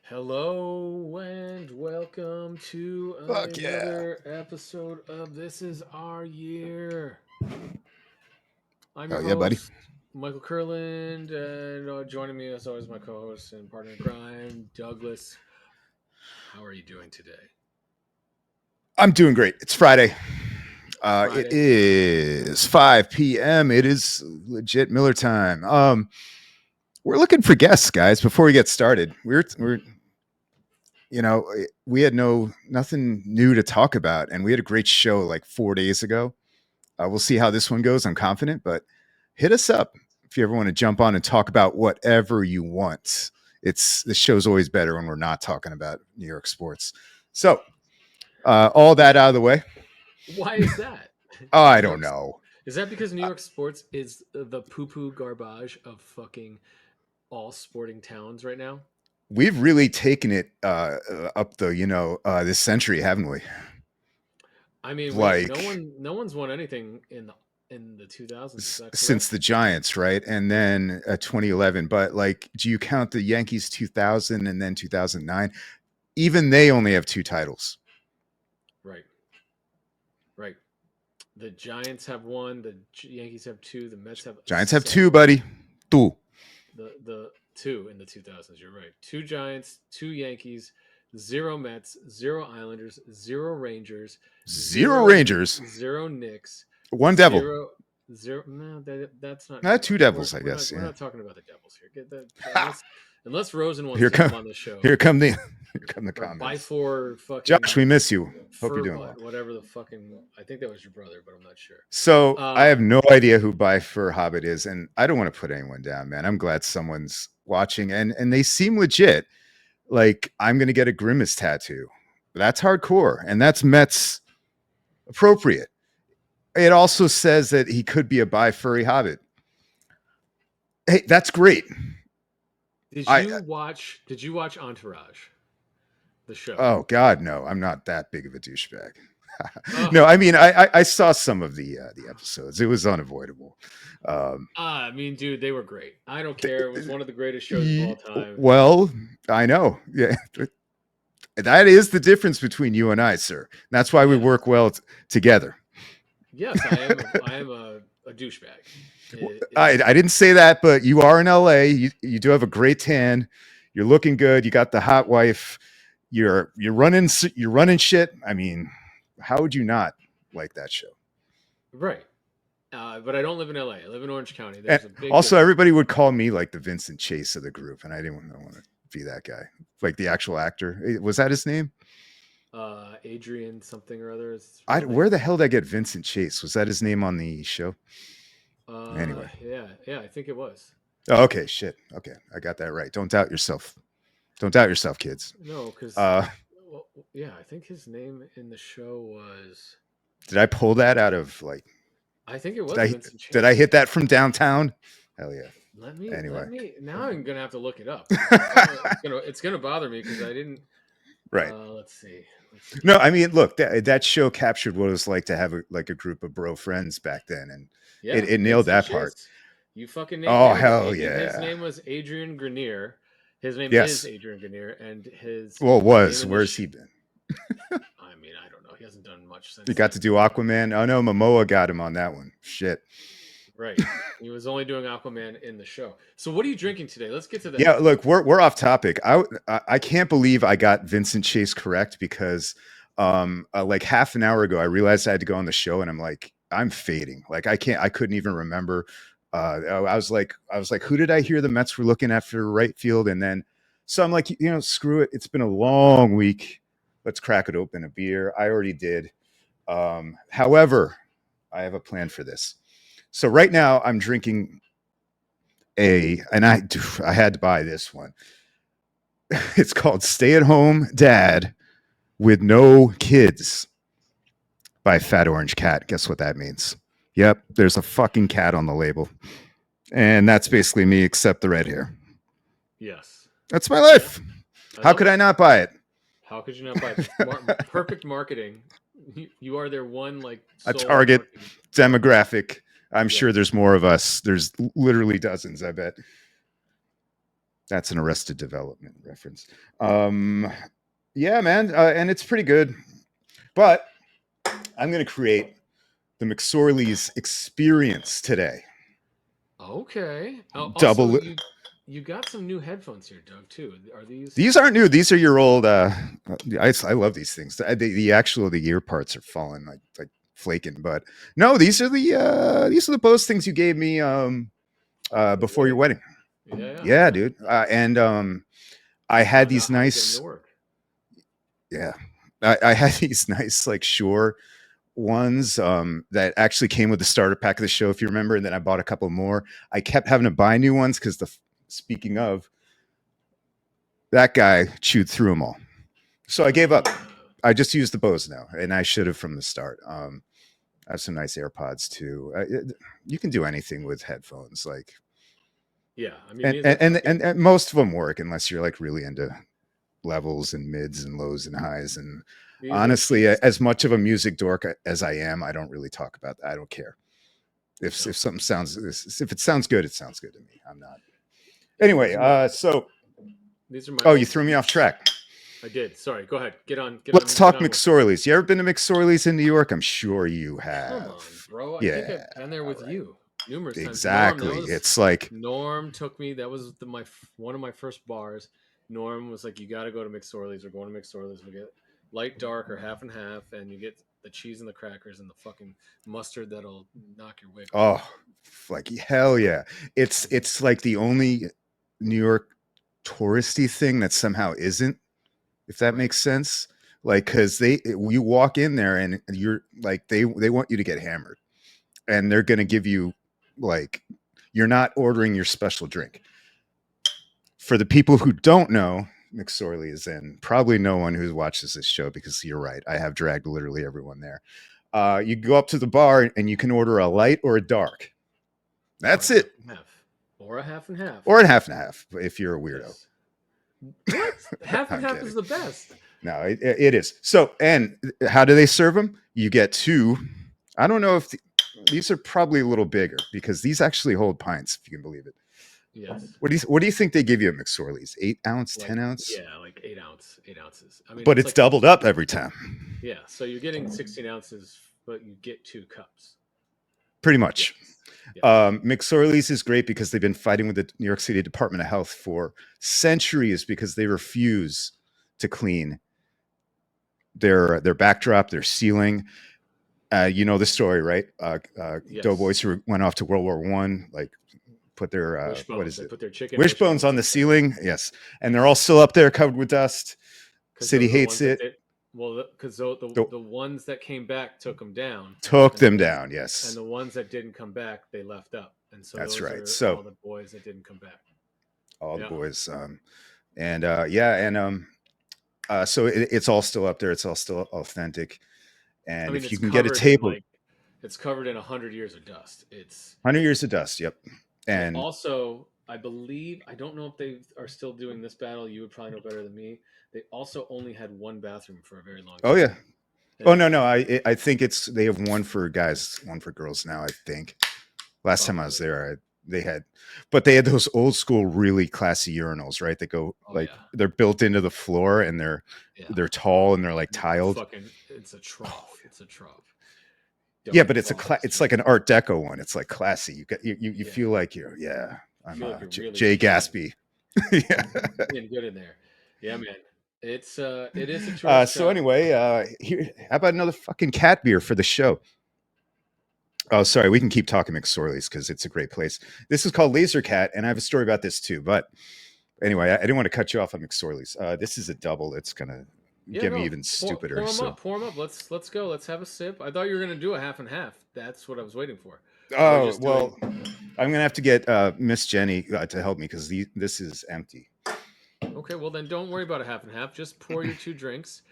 Hello and welcome to Fuck yeah. another episode of This Is Our Year. I'm your Oh yeah, buddy. host, Michael Kurland, and joining me as always, my co host and partner in crime, Douglas. How are you doing today? I'm doing great. It's Friday. It Friday? is 5 p.m. It is legit Miller time. We're looking for guests, guys. Before we get started, we had nothing new to talk about, and we had a great show like 4 days ago. We'll see how this one goes. I'm confident, but hit us up if you ever want to jump on and talk about whatever you want. The show's always better when we're not talking about New York sports. So, all that out of the way. Why is that? Oh, I New don't York, know. is that because New York sports is the poo poo garbage of fucking all sporting towns right now? We've really taken it up this century, haven't we? I mean, Like no one's won anything in the 2000s. Is that since correct? the Giants, right? And then 2011. But like, do you count the Yankees 2000 and then 2009? Even they only have two titles. Right, right. The Giants have one. The Yankees have two. The Mets have Giants have two, buddy. Two. the two in the 2000s. You're right. Two Giants, two Yankees, zero Mets, zero Islanders, zero Rangers, Zero zero Rangers. zero Knicks, One devil. zero. No, that's not Two correct. devils, I guess. We're Yeah. not talking about the Devils here. Get that unless Rosen wants Here to come come on the show here come the here come the or by comments. four Josh, fucking we miss you. Hope you're doing well. Furbutt, whatever the fucking. I think that was your brother, but I'm not sure. So I have Um, no idea who By Fur Hobbit is, and I don't want to put anyone down, man. I'm glad someone's watching, and they seem legit. Like I'm gonna get a Grimace tattoo. That's hardcore, and that's Mets appropriate. It also says that he could be a bi furry hobbit. Hey, that's great. I Did you watch Entourage, the show? Oh God, no, I'm not that big of a douchebag. Oh, No, I mean I saw some of the episodes. It was unavoidable. Um, I mean, dude, they were great. I don't care. It was one of the greatest shows of all time. well, I know. Yeah, that is the difference between you and I, sir. That's why we Yes, work well together. yes, I am a douchebag. I didn't say that, but you are in LA. You do have a great tan. You're looking good. You got the hot wife. You're running shit. I mean, how would you not like that show? Right. But I don't live in LA. I live in Orange County. And There's a big also, difference. everybody would call me like the Vincent Chase of the group, and I didn't want to be that guy, like the actual actor. Was that his name? Adrian something or other is his real Where name. the hell did I get Vincent Chase? Was that his name on the show? Anyway. Yeah, I think it was. Oh, okay, shit. Okay, I got that right. Don't doubt yourself. Don't doubt yourself, kids. No, because Uh, well, yeah, I think his name in the show was. did I pull that out of like? I think it Did was I Vincent did I Chase. hit that from downtown? Hell yeah. Let Anyway, me. Now I'm gonna have to look it up because it's gonna bother me because I didn't. right. Let's see. Let's see. No, I mean, look, that show captured what it was like to have a group of bro friends back then, and Yeah, it nailed Vincent that part. Chase. You fucking Oh nailed it. hell And his yeah. name was Adrian Grenier. His name is Yes. Adrian Grenier, and his Well, it name was. in the. Where's he been? I mean, I don't know. He hasn't done much You since got to then. do Aquaman. Oh no, Momoa got him on that one. Shit. Right. He was only doing Aquaman in the show. So, what are you drinking today? Let's get to Yeah, that. look, we're off topic. I can't believe I got Vincent Chase correct because like half an hour ago I realized I had to go on the show and I'm like I'm fading. Like I couldn't even remember. I was like who did I hear the Mets were looking at for right field, and then so I'm like, screw it. It's been a long week. Let's crack it open a beer. I already did. However, I have a plan for this. So right now I'm drinking and I had to buy this one. It's called Stay at Home Dad with No Kids by Fat Orange Cat. Guess what that means? Yep, there's a fucking cat on the label. And that's basically me, except the red hair. Yes. That's my life. I How love could it. I not buy it? How could you not buy perfect marketing? You are their one like A sole target marketing partner. demographic. I'm sure Yes. there's more of us. There's literally dozens, I bet. That's an Arrested Development reference. Um, yeah, man, and it's pretty good. But I'm going to create the McSorley's experience today. Okay. Also, Double. you got some new headphones here, Doug. Too. Are these? These aren't new. These are your old. I love these things. The ear parts are falling like flaking. But no, these are the Bose things you gave me For the before your wedding. wedding. Yeah. Yeah, dude. And I had Found these out how to get them to nice. work. Yeah, I had these nice like Shure ones that actually came with the starter pack of the show, if you remember. And then I bought a couple more. I kept having to buy new ones because speaking of, that guy chewed through them all. So I gave up. I just use the Bose now, and I should have from the start. I have some nice AirPods too. You can do anything with headphones, like, Yeah. I mean, and these are and, fucking. and most of them work unless you're like really into levels and mids and lows and highs. And These are honestly, just. as much of a music dork as I am, I don't really talk about that. I don't care No. if something sounds if it sounds good, it sounds good to me. I'm not. Yeah. Anyway, so These are my oh, you old. threw me off track. I did. Sorry. Go ahead. Get on. Get Let's on. Get talk on with it. McSorley's. You ever been to McSorley's in New York? I'm sure you Come have. on, bro. I think Yeah, I've been there all with right. you numerous times. Norm, that Exactly. was It's like, Norm took me. That was one of my first bars. Norm was like, "You got to go to McSorley's. We're going to McSorley's. We get light, dark, or half and half, and you get the cheese and the crackers and the fucking mustard that'll knock your wig off." oh, like hell yeah. It's like the only New York touristy thing that somehow isn't, if that Right. makes sense. Like, because you walk in there and you're like, they want you to get hammered, and they're gonna give you like, you're not ordering your special drink. For the people who don't know, McSorley is in. Probably no one who watches this show, because you're right. I have dragged literally everyone there. You go up to the bar and you can order a light or a dark. Or a That's half it. and half. Or a half and half. Or a half and a half if you're a weirdo. Yes. What? Half and I'm half is kidding. the best. No, it is. So, and how do they serve them? You get two. I don't know if these are probably a little bigger, because these actually hold pints, if you can believe it. Yes. What do you think they give you at McSorley's? 8 ounce, Like 10 ounce? yeah, like 8 ounces. I mean, But it's it's like doubled up every time. yeah. So you're getting 16 ounces, but you get 2 cups. Pretty Yes. much. Yes. McSorley's is great because they've been fighting with the New York City Department of Health for centuries, because they refuse to clean their backdrop, their ceiling. You know the story, right? Yes. Doughboys who went off to World War One, like, put their what Wishbones. is They it? put their chicken Wishbones wishbones on up the there ceiling. Yes, and they're all still up there covered with dust. because City those are the hates ones that it. did. Well, because the Th- the ones that came back took them down, Took and the them ones down. and Yes, the ones that didn't come back they left up, and so that's those right. are So all the boys that didn't come back. all the Yeah. boys, and yeah, and so it's all still up there. It's all still authentic. I And mean, if you it's can get a covered in table, like it's covered in 100 years of dust. It's 100 years of dust. Yep. they And also, I believe, I don't know if they are still doing this battle. You would probably know better than me. They also only had one bathroom for a very long oh time. yeah. Oh And no. I think they have one for guys, one for girls now, I think. Last oh time I was really? there, they had, but they had those old school, really classy urinals, right? That go Oh like, yeah, they're built into the floor, and yeah. they're tall, and they're like And tiled. fucking, it's a trough. It's a trough. Yeah, Don't but follow the it's like an streets. Art Deco one. It's like classy. You Yeah, feel like you're, yeah. you I'm feel like you're really Jay chilling, Gatsby. Yeah. being good in there. Yeah, man. It is a tourist So trap. anyway, here, how about another fucking cat beer for the show? Oh, sorry, we can keep talking McSorley's because it's a great place. This is called Laser Cat, and I have a story about this too. But anyway, I didn't want to cut you off on McSorley's. This is a double. It's gonna Yeah, get me no. even Pour stupider. them So, up. Pour them up. Let's go. Let's have a sip. I thought you were gonna do a half and half. That's what I was waiting for. But we're oh just doing. well, I'm gonna have to get Miss Jenny to help me, because this is empty. Okay, well then don't worry about a half and half. Just pour your 2 drinks.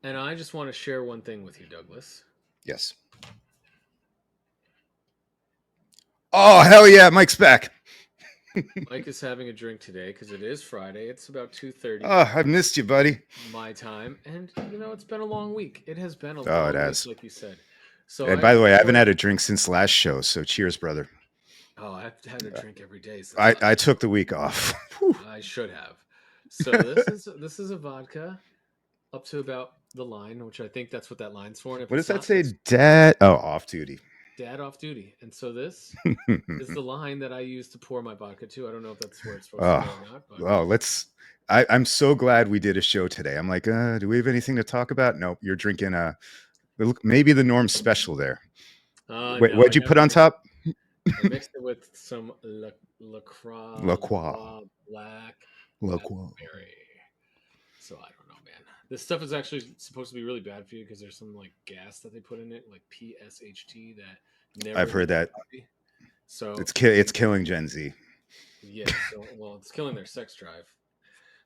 And I just want to share one thing with you, Douglas. Yes. Oh hell yeah, Mike's back. Mike is having a drink today because it is Friday. It's about 2:30 Oh, I've missed you, buddy. my time, and it's been a long week. It has been a Oh, it long week, has. like you said. So And I by the way, I haven't poured. had a drink since last show. So cheers, brother. Oh, I've had a drink every day since last I show. took the week off. I should have. So this is a vodka up to about the line, which I think that's what that line's for. And if What does it's that not, say? it's Dad. Oh, off duty. dad off duty. And so this is the line that I use to pour my vodka to. I don't know if that's where it's supposed to go Oh, or not, but well, let's. I'm so glad we did a show today. I'm like, do we have anything to talk about? Nope. You're drinking maybe the Norm special there. Wait, no, what'd you put on top? I mixed it with some La Lacroix Croix. Black La Croix. Raspberry. So I don't know, man. This stuff is actually supposed to be really bad for you because there's some like gas that they put in it, like PSHT, that never I've heard leaves your that. body. So It's killing Gen Z. yeah, so well, it's killing their sex drive.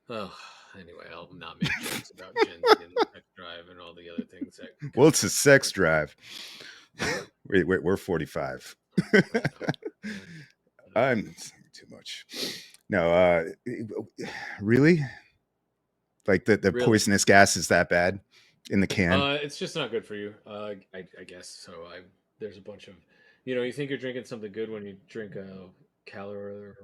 Oh, anyway, I'll not make jokes about Gen Z and the sex drive and all the other things that Well, come it's a after. sex drive. What? Wait, we're 45. I know. I know. I'm saying too much. No, really? Like the Really? poisonous gas is that bad in the can? It's just not good for you. I guess so. There's a bunch of, you think you're drinking something good when you drink a calorieless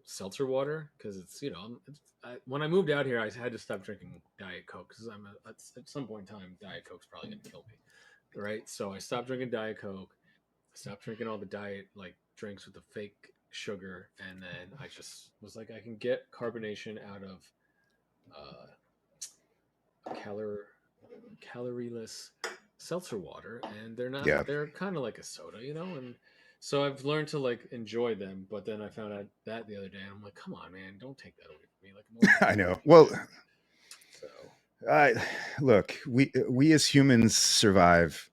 seltzer water because it's when I moved out here, I had to stop drinking Diet Coke because at some point in time, Diet Coke's probably gonna kill me, right? So I stopped drinking Diet Coke, stopped drinking all the diet like drinks with the fake sugar, and then I just was like, I can get carbonation out of calor calorieless seltzer water, and Yeah. they're kind of like a soda, and so I've learned to like enjoy them. But then I found out that the other day, and I'm like, come on, man, don't take that away from me. Like I'm I already know. drinking Well, that. So I look, we as humans survive.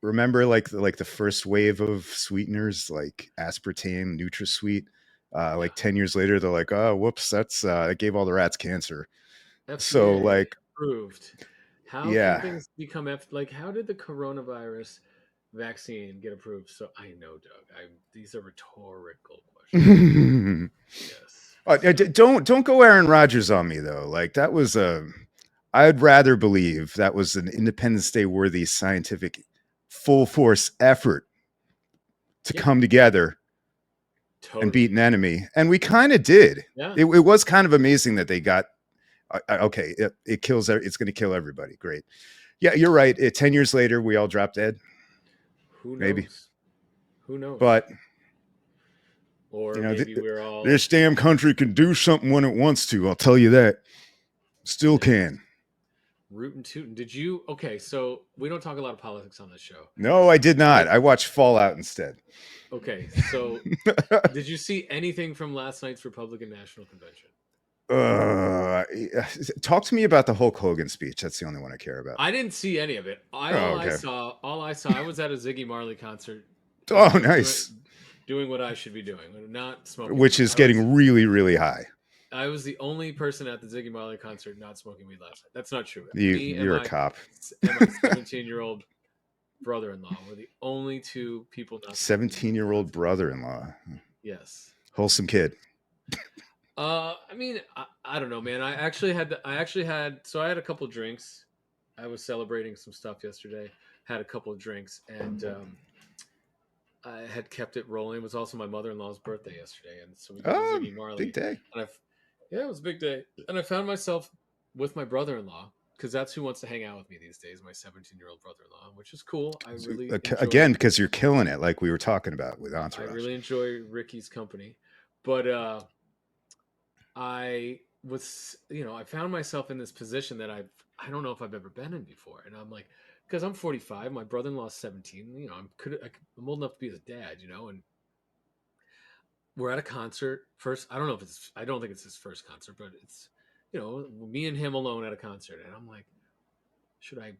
Remember like the first wave of sweeteners like aspartame, NutraSweet. yeah, Like 10 years later, they're like, oh, whoops, that gave all the rats cancer. So FDA like, approved. How can yeah. things become like? How did the coronavirus vaccine get approved? So I know, Doug. These are rhetorical questions. Yes. So Don't go Aaron Rodgers on me though. Like that was a. I'd rather believe that was an Independence Day worthy scientific full force effort to yeah, come together and beat totally. an enemy, and we kind of did. Yeah. It was kind of amazing that they got. Okay, it kills. It's going to kill everybody. Great. Yeah, you're right. 10 years later, we all drop dead. Who Maybe, knows? Who knows? but Or you know, maybe we're all this damn country can do something when it wants to. I'll tell you that. Still yeah, can. rootin' tootin'. Did you? Okay, so we don't talk a lot of politics on this show. No, I did not. Did I watched Fallout instead. okay, so did you see anything from last night's Republican National Convention? uh, Talk to me about the Hulk Hogan speech. That's the only one I care about. I didn't see any of it. Oh, okay. All I saw, I was at a Ziggy Marley concert, Oh, doing nice. what I should be doing, not smoking Which weed. is getting really, really high. I was the only person at the Ziggy Marley concert not smoking weed last night. That's not true. Me You're a cop. and my 17-year-old brother-in-law were the only two people not smoking weed at the 17-year-old concert. brother-in-law. Yes. Wholesome kid. I mean, I don't know, man. So I had a couple drinks. I was celebrating some stuff yesterday. Had a couple of drinks, and I had kept it rolling. It was also my mother-in-law's birthday yesterday, and so we go to Oh, Ziggy big Marley, day. and yeah, it was a big day, and I found myself with my brother-in-law because that's who wants to hang out with me these days. My 17-year-old brother-in-law, which is cool. I really enjoy. Again, because you're killing it, like we were talking about with I Entourage. really enjoy Ricky's company, but I was, I found myself in this position that I don't know if I've ever been in before, and I'm like, because I'm 45, my brother-in-law's 17. I'm old enough to be his dad, and we're at a concert. First, I don't think it's his first concert, but it's, me and him alone at a concert, and I'm like, should I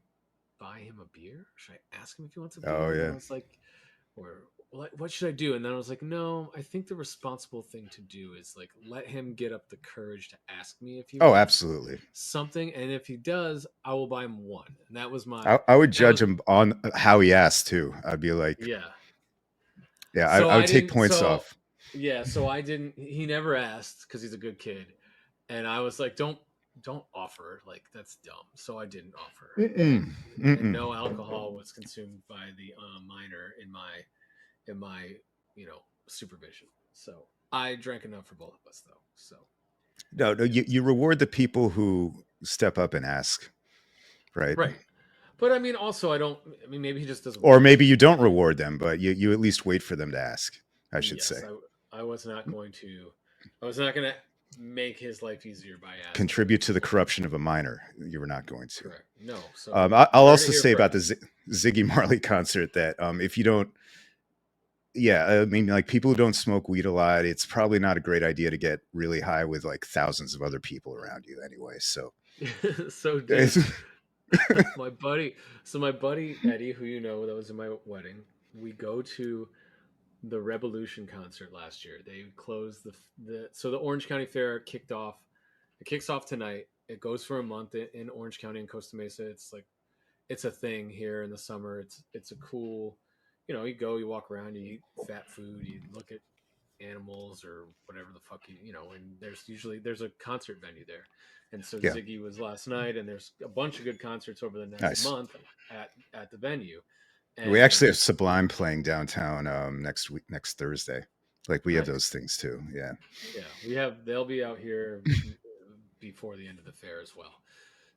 buy him a beer? Should I ask him if he wants a Oh beer? And then I yeah. was like, or what should I do? And then I was like, no, I think the responsible thing to do is like let him get up the courage to ask me if he Oh, wants absolutely. something, and if he does, I will buy him one. And that was I would that judge was him on how he asked too. I'd be like, yeah. yeah, So I I would take didn't. points So off. yeah. So I didn't. He never asked because he's a good kid, and I was like, don't offer, like that's dumb. So I didn't offer, Mm-mm. and Mm-mm. no alcohol was consumed by the minor in my supervision. So I drank enough for both of us, though. So No, no, it was you reward the people who step up and ask, right? right. But I mean, also, I don't. I mean, maybe he just doesn't Or want to. maybe you don't reward them, but you at least wait for them to ask, I should say. Yes, I was not going to. I was not going to make his life easier by asking him. Contribute to the corruption of a minor. You were not going to. Correct. No. So I'll you heard it also here say about the first. Ziggy Marley concert that if you don't, yeah, I mean, like people who don't smoke weed a lot, it's probably not a great idea to get really high with like thousands of other people around you anyway. So, So, dude, my buddy. So my buddy Eddie, who you know, that was in my wedding. We go to the Revolution concert last year. They closed the so the Orange County Fair kicked off. It kicks off tonight. It goes for a month in Orange County and Costa Mesa. It's like it's a thing here in the summer. It's a cool, you go, you walk around, you eat fat food, you look at animals or whatever the fuck and there's a concert venue there. And so yeah, Ziggy was last night, and there's a bunch of good concerts over the next nice. month at the venue. We And actually have Sublime playing downtown next week, next Thursday. Like we have those nice. things too. Yeah. Yeah, they'll be out here before the end of the fair as well.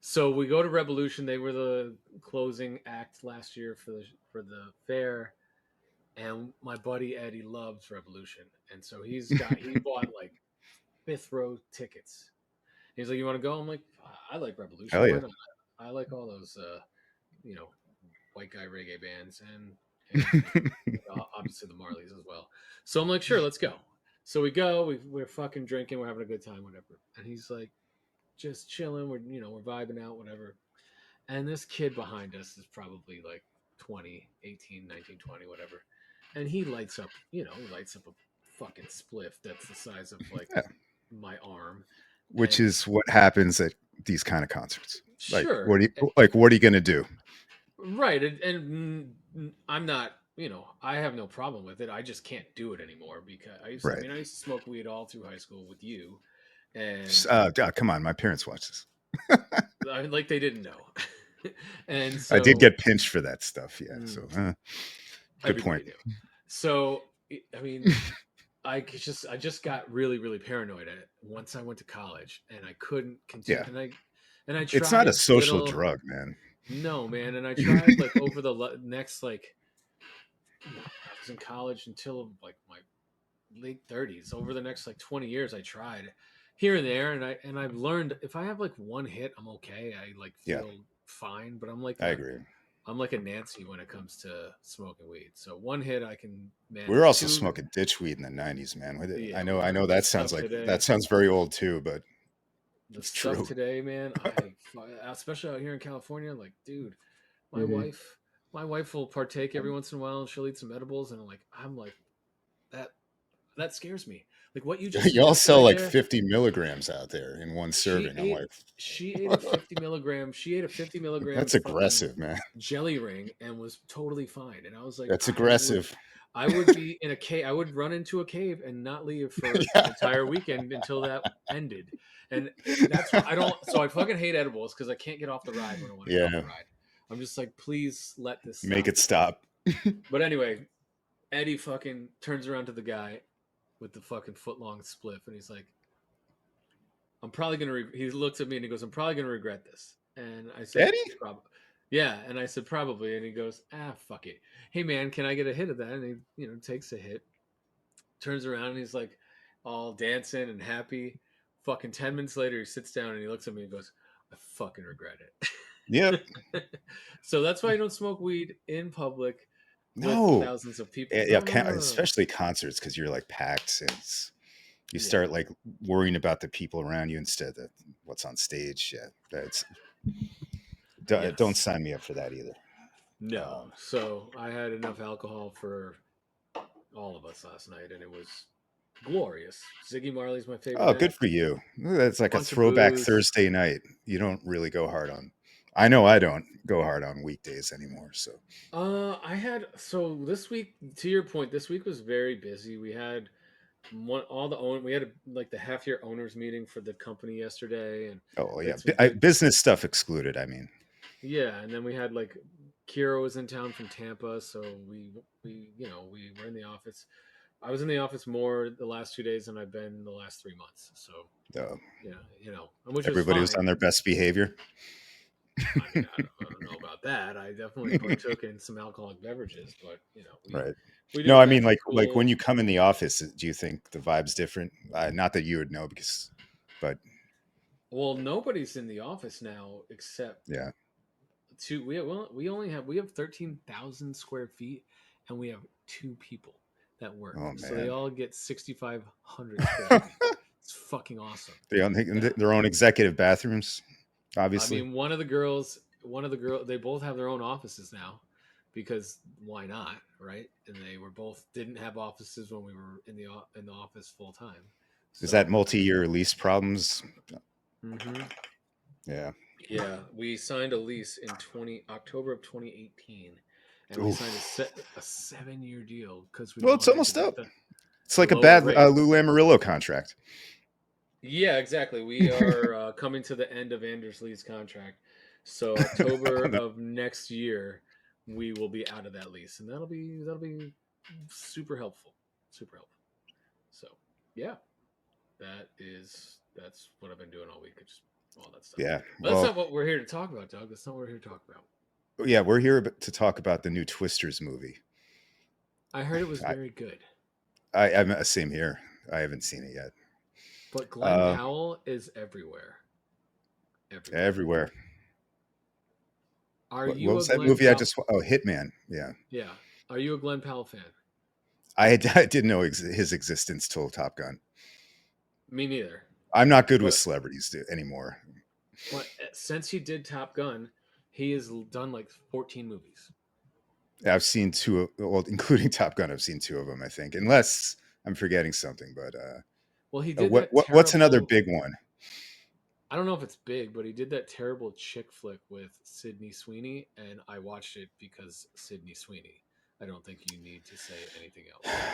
So we go to Revolution. They were the closing act last year for the fair, and my buddy Eddie loves Revolution, and so he bought like fifth row tickets. He's like, "You want to go?" I'm like, "I like Revolution. Hell Why yeah. not? I like all those you know white guy reggae bands and obviously the Marleys as well." So I'm like, "Sure, let's go." So we go. We're fucking drinking. We're having a good time, whatever. And he's like, just chilling. We're vibing out, whatever. And this kid behind us is probably like 20, 18, 19, 20, whatever. And he lights up a fucking spliff that's the size of like Yeah. my arm. Which And is what happens at these kind of concerts. Like, sure, what are you gonna do? right. And I'm not, I have no problem with it. I just can't do it anymore because Right. I used to smoke weed all through high school with you. And Come on, my parents watch this. like they didn't know. And I did so get pinched for that stuff. Yeah. mm, So, good everybody point. knew. So I mean, I just got really really paranoid at it once I went to college, and I couldn't continue. Yeah. And I It's not a tried social little. drug, man. No, man, and I tried like over the next like I was in college until like my late 30s. Over the next like 20 years, I tried here and there, and I've learned if I have like one hit, I'm okay. I like Yeah, feel fine, but I agree. I'm like a Nancy when it comes to smoking weed. So one hit I can We were manage. also Two, smoking ditch weed in the '90s, man. yeah, we I were. know The that sounds stuff like that today, sounds very old too, but the it's stuff true. today, man. Especially out here in California, like, dude, my Mhm. wife, my wife will partake every once in a while, and she'll eat some edibles, and I'm like that. That scares me. Like what you just Y'all suggested sell right like there. 50 milligrams out there in one She serving. I'm ate like, she ate a 50 milligram. She ate a 50 milligram that's fucking aggressive, man. jelly ring and was totally fine. And I was like, That's aggressive. I would be in a cave. I would run into a cave and not leave for an Yeah. entire weekend until that ended. And that's why I don't. So I fucking hate edibles because I can't get off the ride when I want to get off Yeah. the ride. I'm just like, please let this Make stop. it stop. But anyway, Eddie fucking turns around to the guy with the fucking foot long spliff, and he's like, I'm probably gonna. He looks at me and he goes, "I'm probably gonna regret this." And I said, Eddie? "Probably." Yeah, and I said, "Probably." And he goes, "Ah, fuck it. Hey man, can I get a hit of that?" And he, takes a hit, turns around, and he's like, all dancing and happy. Fucking 10 minutes later, he sits down and he looks at me and goes, "I fucking regret Yep. it." So that's why you don't smoke weed in public with No. thousands of people. Yeah, No, no, no, no, no. especially concerts because you're like packed and you Yeah. start like worrying about the people around you instead of what's on stage. Yeah, that's don't Yes. sign me up for that either. No. Um, So I had enough alcohol for all of us last night, and it was glorious. Ziggy Marley's my favorite oh, good act. for you. That's like a Bunch of throwback booze. Thursday night. You don't really go hard on. I know I don't go hard on weekdays anymore. So I had so this week. To your point, this week was very busy. We had we had like the half year owners meeting for the company yesterday, and oh well, we yeah, had some good. business stuff excluded. I mean, Yeah, and then we had Kira was in town from Tampa, so we were in the office. I was in the office more the last 2 days than I've been the last 3 months. So Uh, yeah, which was Everybody was on fine. their best behavior. I mean, I don't know about that. I definitely partook in some alcoholic beverages, but Right. we did No, a I back mean, to like when school. you come in the office, do you think the vibe's different? Not that you would know, because, but Well, nobody's in the office now except yeah. two. We have 13,000 square feet, and we have two people that work. Oh So they man, all get 6,500 square feet. It's fucking awesome. they own Yeah. their own executive bathrooms, I obviously. mean, one of the girls, they both have their own offices now, because why not, right? And they were both didn't have offices when we were in the office full time. Is that So, multi-year lease problems? hmm Yeah. yeah, we signed a lease in 20 October of 2018, and we signed Oof. a 7-year deal because we Well, it's wanted to almost get up. the It's like a lower bad rate. Lou Amarillo contract. Yeah, exactly. We are coming to the end of Anders Lee's contract. So October of next year, we will be out of that lease, and that'll be super helpful. Super helpful. So yeah, that's what I've been doing all week. Just all that stuff. Yeah. But that's Well, not what we're here to talk about, Doug. That's not what we're here to talk about. yeah, we're here to talk about the new Twisters movie. I heard it was I, very good, I'm same here. I haven't seen it yet. but Glenn Uh, Powell is everywhere. Everywhere. Everywhere. Are What you a was that Glenn movie? Powell? Oh, Hitman. Yeah. Yeah. Are you a Glenn Powell fan? I didn't know his existence till Top Gun. Me neither. I'm not good with But celebrities anymore. since he did Top Gun, he has done like 14 movies. I've seen two, well, including Top Gun. I've seen two of them, I think, unless I'm forgetting something. But Well, he did what that what's another terrible. big one? I don't know if it's big, but he did that terrible chick flick with Sydney Sweeney, and I watched it because Sydney Sweeney. I don't think you need to say anything else.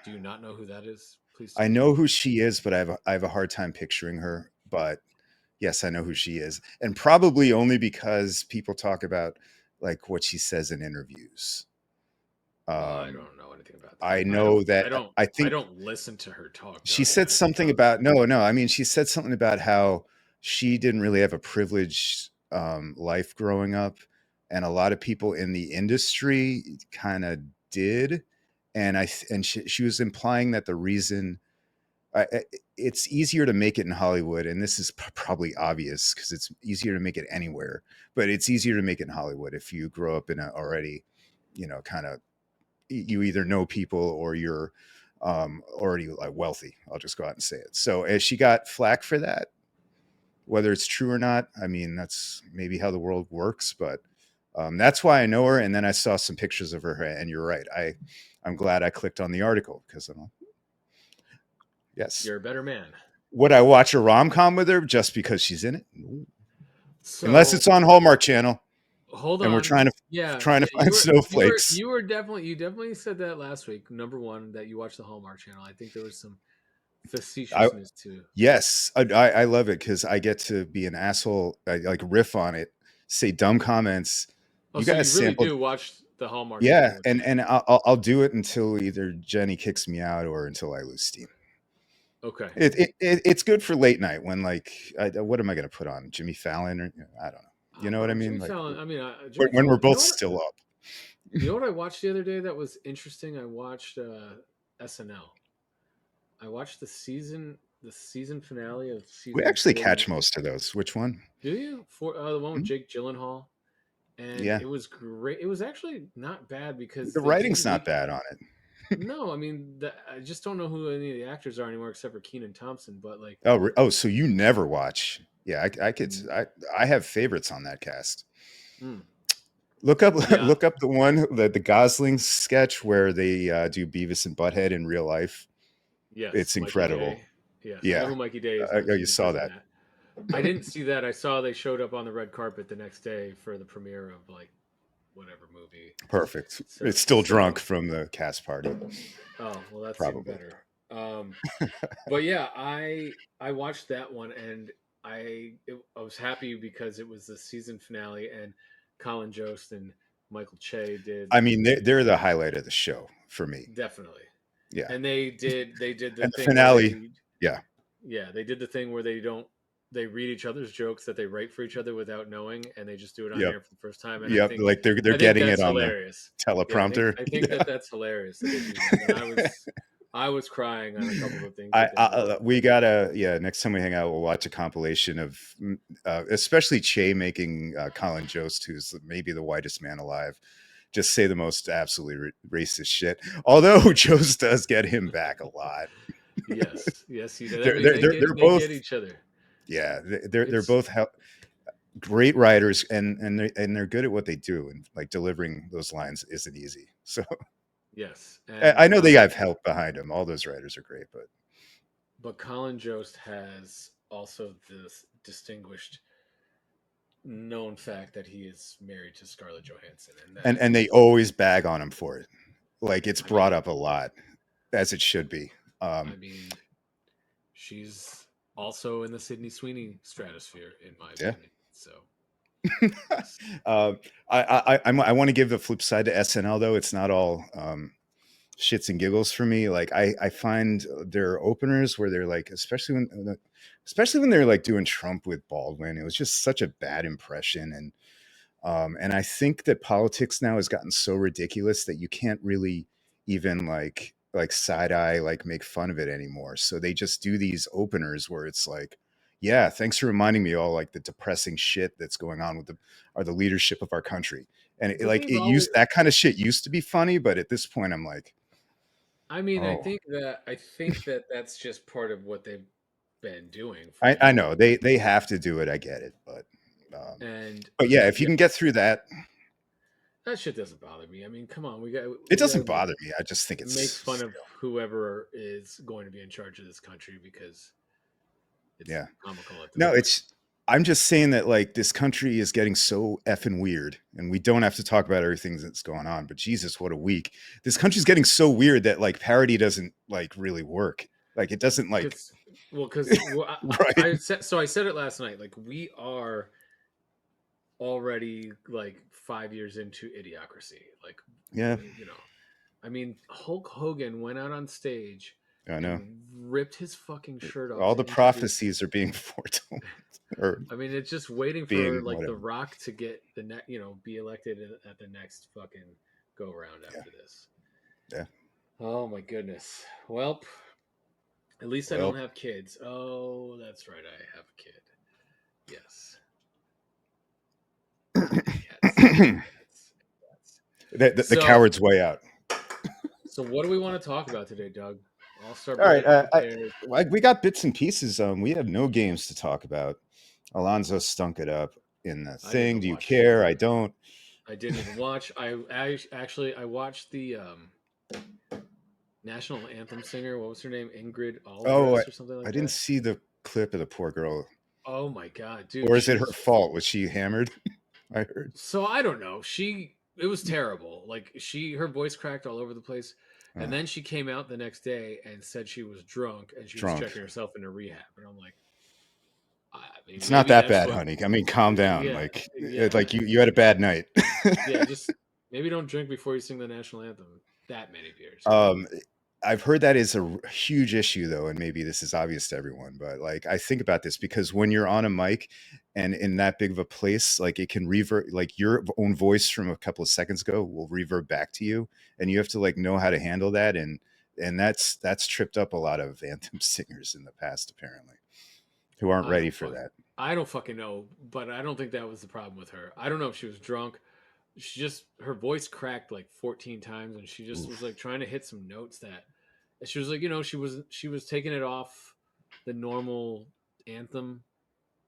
Do you not know who that is? Please I tell me. know who she is, but I have a hard time picturing her. But yes, I know who she is, and probably only because people talk about like what she says in interviews. I Um, don't know anything about that. I I don't. know that I don't. I I think don't listen to her talk, she Doug. said something about no. I mean, she said something about how she didn't really have a privileged life growing up, and a lot of people in the industry kind of did. And she was implying that the reason it's easier to make it in Hollywood, and this is probably obvious because it's easier to make it anywhere, but it's easier to make it in Hollywood if you grow up in a already, kind of you either know people or you're already like wealthy. I'll just go out and say it. So as she got flack for that, whether it's true or not, I mean that's maybe how the world works, but that's why I know her. And then I saw some pictures of her, and you're right. I'm glad I clicked on the article because I'm yes. You're a better man. Would I watch a rom com with her just because she's in it? No. Unless So it's on Hallmark Channel hold and we're on. Yeah, trying to yeah. find snowflakes. You definitely said that last week. Number one, that you watched the Hallmark Channel. I think there was some I facetiousness too. Yes, I love it because I get to be an asshole. I like riff on it, say dumb comments. Oh, You so guys you really sampled, do watch the Hallmark yeah, Channel with and me? I'll do it until either Jenny kicks me out or until I lose steam. Okay. It's good for late night when like what am I going to put on Jimmy Fallon or I don't know. You know what I Well, mean? Jimmy Like Fallon. I mean, Jimmy when we're Fallon. You both know what? still up. You know what I watched the other day that was interesting? I watched SNL. I watched the season finale of We season actually four. catch most of those. Which one? Do you for the one with Hmm? Jake Gyllenhaal? And Yeah, it was great. It was actually not bad because the they writing's didn't not leak. bad on it. No, I mean, I just don't know who any of the actors are anymore except for Keenan Thompson. But like, Oh, so you never watch? Yeah, I could. mm, I have favorites on that cast. mm, Look up yeah, look up the one the Gosling sketch where they do Beavis and Butthead in real life. yes, It's Mikey incredible. Day. Yes, I know Yeah, who Mikey Day is now. oh, So you you saw did that. that. I didn't see that. I saw they showed up on the red carpet the next day for the premiere of like whatever movie. Perfect. So, It's still drunk so from the cast party, oh well, that's even probably. better. But yeah, I watched that one and I was happy because it was the season finale and Colin Jost and Michael Che did I mean, they're the highlight of the show for me. definitely. Yeah. And they did the And the thing where finale, they yeah. yeah, they did the thing where they read each other's jokes that they write for each other without knowing, and they just do it on Yep. air for the first time. And I Yep. think Like they're I think getting it that's on the hilarious. Yeah, teleprompter. I think Yeah. that that's hilarious that they do that. And I was crying on a couple of the things I, that they did. we gotta, yeah, next time we hang out we'll watch a compilation of especially Che making Colin Jost, who's maybe the whitest man alive, just say the most absolutely racist shit, although Jost does get him back a lot. Yes, yes, he did. I they're mean, they're they they're, get they're they both, get each other. yeah, they're It's both great writers, and they're good at what they do, and like delivering those lines isn't easy. So yes, I and know they have help behind them. All those writers are great, but Colin Jost has also this distinguished known fact that he is married to Scarlett Johansson, and that and they always bag on him for it. Like it's I brought mean, up a lot, as it should be. I mean, she's also in the Sydney Sweeney stratosphere, in my Yeah. opinion. So yes, I want to give the flip side to SNL though. It's not all shits and giggles for me. Like I find their openers where they're like, especially when they're like doing Trump with Baldwin, it was just such a bad impression. And I think that politics now has gotten so ridiculous that you can't really even like side eye like make fun of it anymore. So they just do these openers where it's like, yeah, thanks for reminding me all like the depressing shit that's going on with the leadership of our country. And but like they've it always. used that kind of shit used to be funny, but at this point I'm like, I mean, I oh, think that that's just part of what they've been doing for I years, know they have to do it. I get it, and but yeah, if you yeah, can get through that, that shit doesn't bother me. I mean, come on, it we got doesn't to bother me. I just think make fun it's of whoever is going to be in charge of this country because it's yeah. comical at this No, point. I'm just saying that like this country is getting so effing weird, and we don't have to talk about everything that's going on. But Jesus, what a week! This country's getting so weird that like parody doesn't like really work. Like it doesn't like Because because right. I said it last night. Like we are already like 5 years into idiocracy. Like Yeah, you know, I mean, Hulk Hogan went out on stage I know. and ripped his fucking shirt off All to the introduce. prophecies are being foretold, or I mean, it's just waiting for being like The whatever. Rock to get be elected at the next fucking go round Yeah, after this. yeah. Oh my goodness. Well, at least I don't Well, have kids. Oh, that's right, I have a kid. Yes, and cats and the, cats and cats. the So, coward's way out. what do we want to talk about today, Doug? I'll start All right, getting prepared. we got bits and pieces. We have no games to talk about. Alonzo stunk it up in the I didn't thing. even Do you watch. care? I don't. I didn't even watch. I actually I watched the national anthem singer. What was her name? Ingrid Oh, Aldress or something I like didn't that. see the clip of the poor girl. Oh my god, dude, Or is she it her was. fault? Was she hammered? I heard. So I don't know. It was terrible. Like her voice cracked all over the place. And Uh, then she came out the next day and said she was drunk and she was drunk. checking herself into rehab. And I'm like, I mean, It's not maybe that that's bad, what. honey. I mean, calm down. Yeah, Like yeah, you had a bad night. yeah. Just maybe don't drink before you sing the national anthem. That many beers, you know. um, I've heard that is a huge issue though, and maybe this is obvious to everyone, but like I think about this because when you're on a mic and in that big of a place, like it can revert, like your own voice from a couple of seconds ago will revert back to you, and you have to like know how to handle that, and that's tripped up a lot of anthem singers in the past apparently, who aren't I ready don't for fuck. that. I don't fucking know, but I don't think that was the problem with her. I don't know if she was drunk. She just her voice cracked like 14 times, and she just was Oof. like trying to hit some notes that she was like, she was taking it off the normal anthem,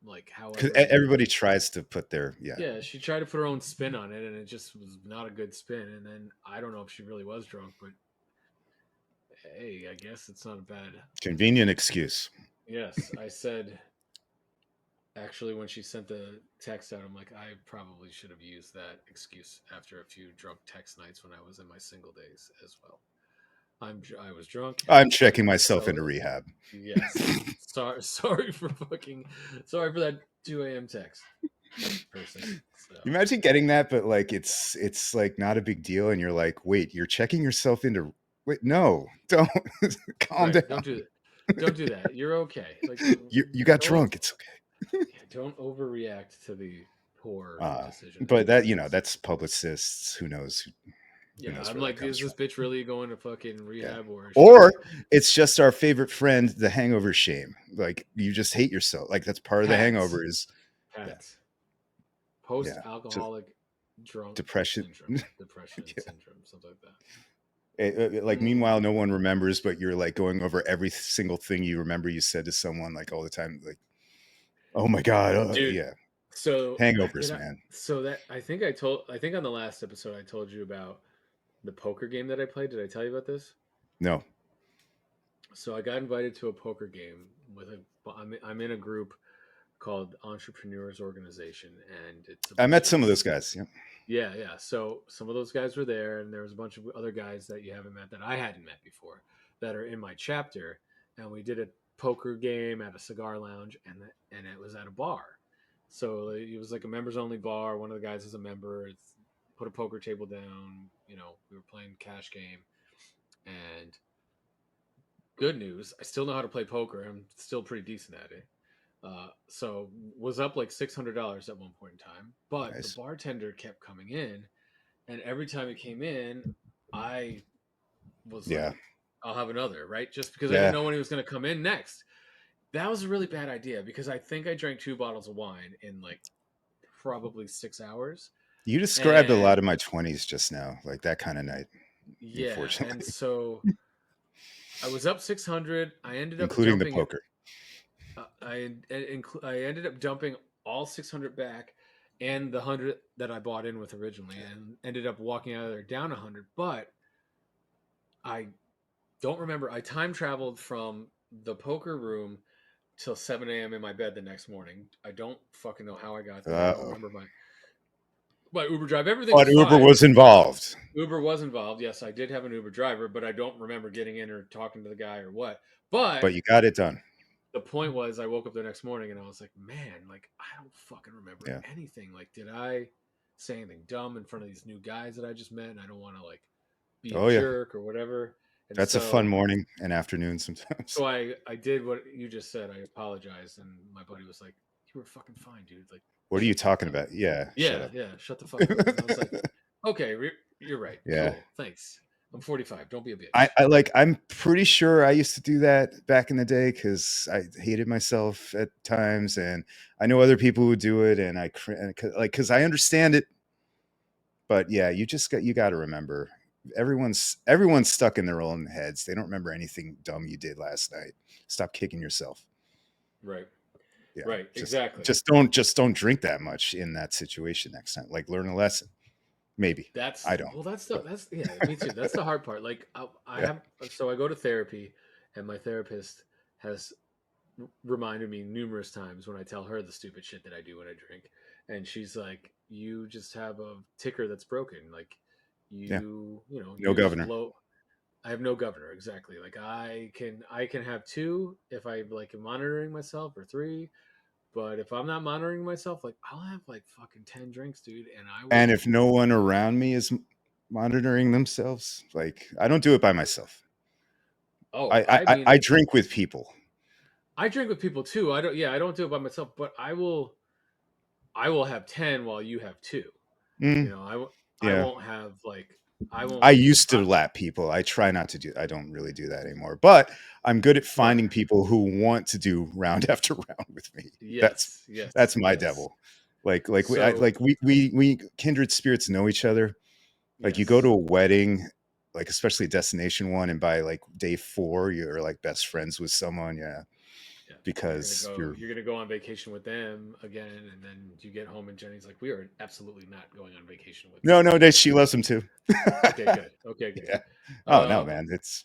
like Because however you would. everybody tries to put their yeah. Yeah, she tried to put her own spin on it, and it just was not a good spin. And then I don't know if she really was drunk, but hey, I guess it's not a bad. Convenient excuse. Yes, I said actually when she sent the text out, I'm like, I probably should have used that excuse after a few drunk text nights when I was in my single days as well. I was drunk and I'm I'm checking checking myself myself. into rehab. Yes, sorry for that 2 a.m. text person. So Imagine getting that, but like it's like not a big deal, and you're like, wait, you're checking yourself into. Wait, no, don't. Calm Right? down. Don't do that. You're okay. Like You got don't drunk. It's yeah, don't overreact to the poor okay. decision that But you that made. that's publicists. Who Yeah, knows I'm where that like, comes is from? this bitch really going to fucking Yeah. rehab or is she Or like it's just our favorite friend, the hangover shame. Like you just hate yourself. Like that's part of the Pats? hangover is yeah, Pats. yeah. Just Post-alcoholic drunk depression. syndrome, depression syndrome, something like that. Like Mm. meanwhile no one remembers, but you're like going over every single thing you remember you said to someone like all the time, like, oh my god, Dude, yeah. so Hangovers, man. so that I think on the last episode I told you about the poker game that I played. Did I tell you about this? No. So I got invited to a poker game with I'm in a group called Entrepreneurs Organization, and it's a I bunch met of some of those guys. Yeah. yeah. So some of those guys were there, and there was a bunch of other guys that you haven't met that I hadn't met before that are in my chapter, and we did a poker game at a cigar lounge, and it was at a bar. So it was like a members only bar. One of the guys is a member. It's put a poker table down. You know, we were playing cash game, and good news, I still know how to play poker. I'm still pretty decent at it. So was up like $600 at one point in time, but the Nice. bartender kept coming in, and every time he came in, I was Yeah. like, "I'll have another," right? Just because I didn't Yeah. know when he was going to come in next. That was a really bad idea because I think I drank 2 bottles of wine in like probably 6 hours, You described a lot and of my 20s just now, like that kind of night, yeah, and unfortunately, so I was up 600. I ended up including the dumping it. poker. I ended up dumping all 600 back and the 100 that I bought in with originally, and ended up walking out of there down 100. But I don't remember. I time traveled from the poker room till 7 a.m. in my bed the next morning. I don't fucking know how I got there. I don't Uh-oh. remember my Uber drive. Everything But was Uber fine. was involved. Uber was involved. Yes, I did have an Uber driver, but I don't remember getting in or talking to the guy or what. But But you got it done. the point was I woke up the next morning and I was like, man, like I don't fucking remember Yeah. anything. Like, did I say anything dumb in front of these new guys that I just met and I don't want to like be a Oh yeah. jerk or whatever. And That's a fun so morning and afternoon sometimes. so I did what you just said. I apologized and my buddy was like, you were fucking fine, dude. Like What are you shut the fuck talking up. about? Yeah, shut Yeah, up. yeah, shut the fuck up. And I was like, okay, you're right. Yeah. Cool. Thanks. I'm 45. Don't be a I, bitch. I like I'm pretty sure I used to do that back in the day because I hated myself at times, and I know other people who do it, and because I understand it. But yeah, you got to remember everyone's stuck in their own heads. They don't remember anything dumb you did last night. Stop kicking yourself. Right. Yeah, Right. Exactly. just don't drink that much in that situation next time. Like learn a lesson. Maybe I don't, but That's yeah, me too. That's the hard part. Like I yeah, have so I go to therapy, and my therapist has reminded me numerous times when I tell her the stupid shit that I do when I drink, and she's like, "You just have a ticker that's broken. Like yeah. No you just governor. blow." I have no governor exactly. Like I can have two if I like am monitoring myself or three, but if I'm not monitoring myself, like I'll have like fucking 10 drinks, dude, and I And will. if no one around me is monitoring themselves, like I don't do it by myself. Oh, I I mean, drink with people. I drink with people too. I don't. Yeah, I don't do it by myself, but I will. I will have 10 while you have two. You Mm, know, I yeah. won't have like I I won't. used I, to lap people. I try not to do. I don't really do that anymore. But I'm good at smart. finding people who want to do round after round with me. That's Yes. Yes. that's my Yes. devil. So We kindred spirits know each other. Like you go to yes. a wedding, like especially a destination one, and by like day 4, you're like best friends with someone. Yeah, Yeah. because you're You're gonna go on vacation with them again, and then you get home and Jenny's like, "We are absolutely not going on vacation with no, no. you She loves them too. Okay. Good. Okay. Good. Yeah. Oh no, Um, man. It's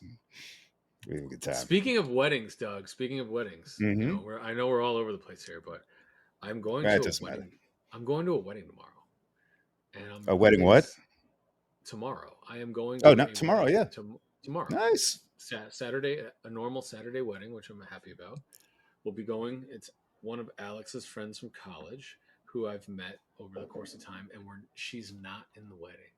we have a good time. Speaking of weddings, Doug. Speaking of weddings, you Hmm. know, I know we're all over the place here, but I'm going It to a doesn't matter. wedding. I'm going to a wedding tomorrow, and A wedding? What? it's tomorrow. I am going Oh, to not a tomorrow. wedding Yeah. tomorrow. Nice. Saturday, a normal Saturday wedding, which I'm happy about. We'll be going. It's one of Alex's friends from college who I've met over the course of time, and she's not in the wedding.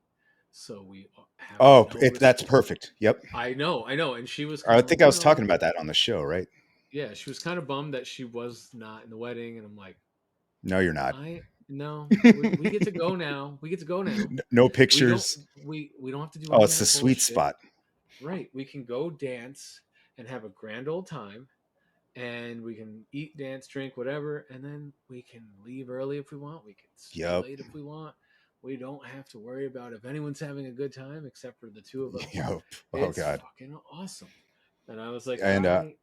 so we have Oh, no. that's perfect. Yep. I know, and she was I kind of think like, I was talking about that on the show, right? yeah, she was kind of bummed that she was not in the wedding, and I'm like, No, you're not. I no, we get to go now. We get to go now. No We don't pictures. we don't have to do Oh, any of it's the that sweet bullshit. spot. Right. We can go dance and have a grand old time, and we can eat, dance, drink, whatever, and then we can leave early if we want. We can stay Yep. late if we want. We don't have to worry about if anyone's having a good time except for the two of us. Yep. Oh It's God. fucking awesome. And I was like, And I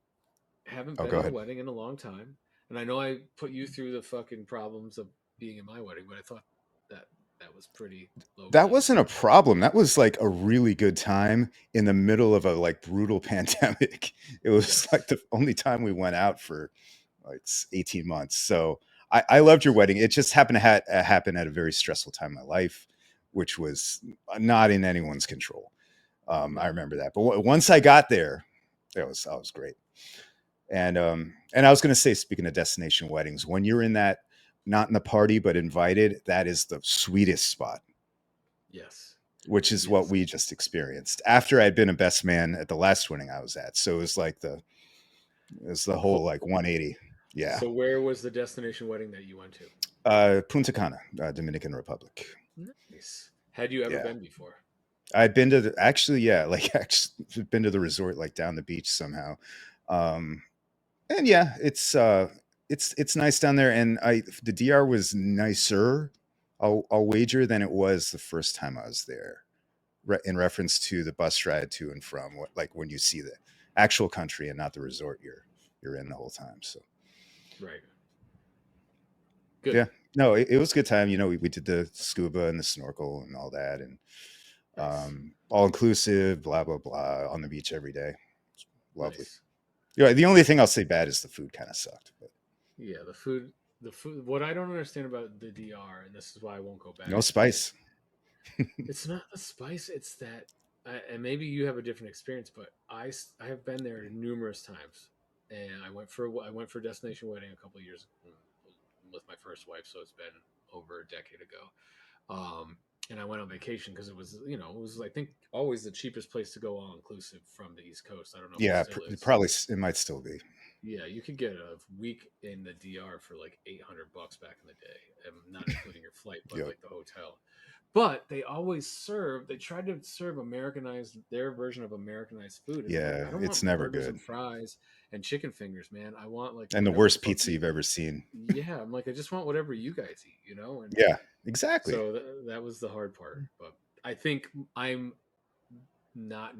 haven't oh, been go in a ahead. wedding in a long time. And I know I put you through the fucking problems of being in my wedding, but I thought that that was pretty low That key. wasn't a problem. That was like a really good time in the middle of a like brutal pandemic. It was Yes. like the only time we went out for like 18 months. So I loved your Nice. wedding. It just happened to happen at a very stressful time in my life, which was not in anyone's control. I No. remember that. But once I got there, that was great. And I was going to say, speaking of destination weddings, when you're in that, not in the party but invited, that is the sweetest spot, Yes. which is what Yes. we just experienced after I'd been a best man at the last wedding I was at. So it was the The whole whole like 180. Yeah. So where was the destination wedding that you went to? Punta Cana, Dominican Republic. Nice. Had you ever Yeah. been before? I'd been to actually, yeah, like actually been to the resort, like down the beach somehow. Um, and yeah, it's nice down there. And the DR was nicer, I'll wager, than it was the first time I was there. In reference to the bus ride to and from, what like when you see the actual country and not the resort you're in the whole time. So Right. Good. yeah, no, it was a good time. You know, we did the scuba and the snorkel and all that, and Nice. all inclusive, blah blah blah, on the beach every day. Lovely. Nice. Yeah, the only thing I'll say bad is the food kind of sucked, but Yeah, the food what I don't understand about the DR, and this is why I won't go no back, is spice. it's not the spice, it's that and maybe you have a different experience, but I have been there numerous times. And I went for a destination wedding a couple of years with my first wife, so it's been over a decade ago. And I went on vacation because it was, it was I think always the cheapest place to go all inclusive from the East Coast. I don't know if it Yeah, still is. probably it might still be. Yeah, you could get a week in the DR for like $800 back in the day, and not including your flight, but Yep. like the hotel. But they tried to serve Americanized, their version of Americanized food. And I'm like, Yeah, I don't it's want never burgers good. and fries and chicken fingers, man. I want like And the whatever the worst fuck pizza you, you've ever seen. yeah. I'm like, I just want whatever you guys eat. And Yeah, exactly. so that was the hard part. But I think I'm not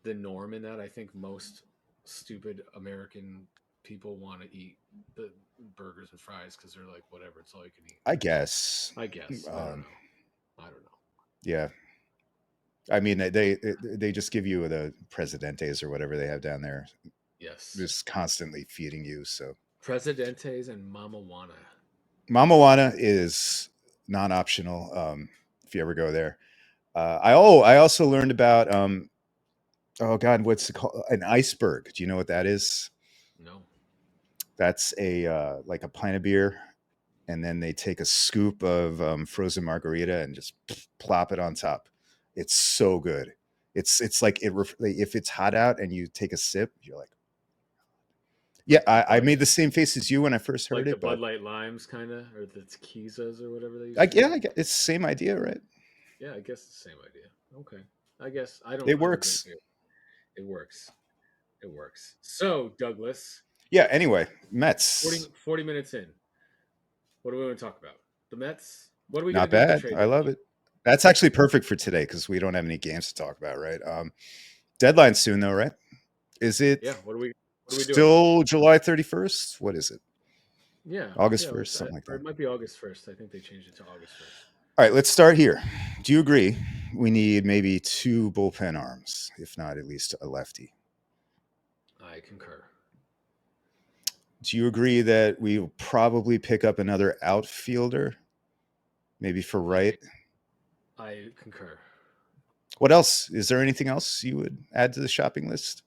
the norm in that. I think most stupid American people want to eat the burgers and fries because they're like, whatever, it's all you can eat. I guess. I guess. I don't Um, know. I don't know. yeah, I mean they just give you the Presidentes or whatever they have down there, Yes. just constantly feeding you. So Presidentes and Mama Juana. Mama Juana is non-optional if you ever go there. I also learned about oh god, what's it called? An iceberg. Do you know what that is? No. That's a like a pint of beer, and then they take a scoop of frozen margarita and just plop it on top. It's so good. It's like if it's hot out and you take a sip, you're like, yeah. Like the I Bud made the same face as you when I first heard like the it, Bud but Light Limes kind of, or the Tequisas or whatever they used like to be. yeah, it's the same idea, right? Yeah, I guess the same idea. Okay. I guess It I don't drink works. beer. It works. It works. So, Douglas, Yeah. Anyway, 40 Mets, 40 minutes in. What do we want to talk about? The Mets? What are we going not to do at the bad. trade I love deadline? it. That's actually perfect for today because we don't have any games to talk about, right? Deadline soon though, right? Is it Yeah, what are we doing? still July 31st? What is it? Yeah. August Yeah, 1st, let's something like or that. it might be August 1st. I think they changed it to August 1st. All right, let's start here. Do you agree we need maybe two bullpen arms, if not at least a lefty? I concur. Do you agree that we will probably pick up another outfielder, maybe for I right? I concur. What else? Is there anything else you would add to the shopping list?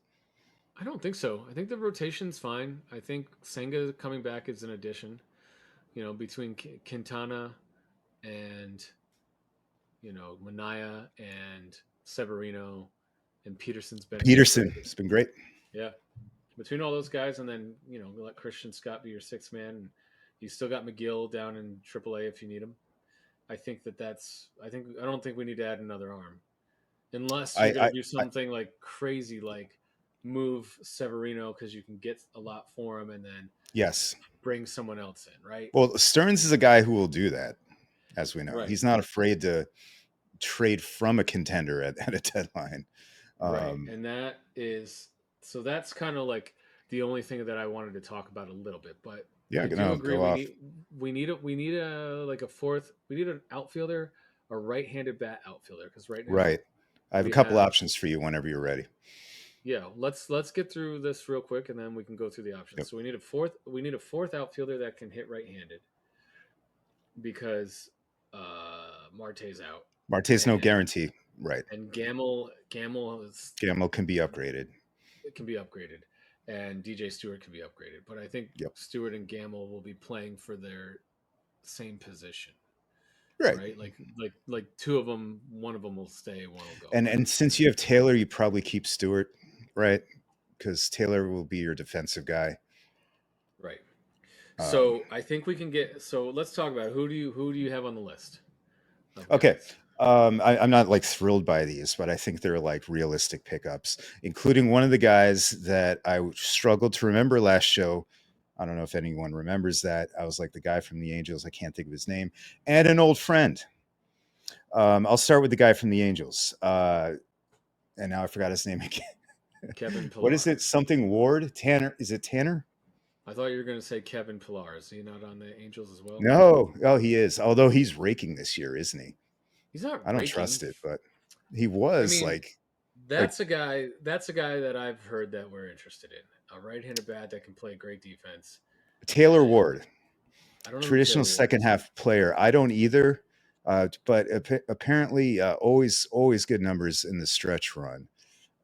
I don't think so. I think the rotation's fine. I think Senga coming back is an addition. Between Quintana and Mania and Severino and Peterson's been good for Peterson, every. it's been great. Yeah, between all those guys, and then let Christian Scott be your sixth man, and you still got McGill down in AAA if you need him. I think that's. I don't think we need to add another arm unless I, you're going I, to do I something like crazy, like move Severino because you can get a lot for him, and then yes. bring someone else in, right? Well, Stearns is a guy who will do that, as we know. Right, He's not afraid to trade from a contender at a deadline. right, Um, and that's kind of like the only thing that I wanted to talk about a little bit, but yeah, I do no, agree go off. we need a like a fourth we need an outfielder, a right-handed bat outfielder because right now Right. I have a we couple have. options for you whenever you're ready. Yeah, let's get through this real quick and then we can go through the options. Yep. So we need a fourth outfielder that can hit right-handed because Marte's out Marte's no and guarantee. Right. Gamble Gamble can be upgraded. can be upgraded and DJ Stewart can be upgraded. But I think Yep. Stewart and Gamble will be playing for their same position, Right. right? Like two of them, one of them will stay, one will go. And since you have Taylor, you probably keep Stewart, right? Because Taylor will be your defensive guy. Right. Um, So I think we can get. So let's talk about who do you have on the list of okay. guys? I'm not like thrilled by these, but I think they're like realistic pickups, including one of the guys that I struggled to remember last show. I don't know if anyone remembers that. I was like the guy from the Angels. I can't think of his name. And an old friend. I'll start with the guy from the Angels. And now I forgot his name again. Kevin What is Pillar. it? Something Ward? Tanner? Is it Tanner? I thought you were going to say Kevin Pillar. Is he not on the Angels as well? No. Oh, he is. Although he's raking this year, isn't he? He's not I don't raking. trust it, but he I was mean, like that's a guy. That's a guy that I've heard that we're interested in. A right-handed bat that can play great defense. Taylor And Ward, I don't know who traditional Taylor Ward second is. half player. I don't either, but apparently always good numbers in the stretch run.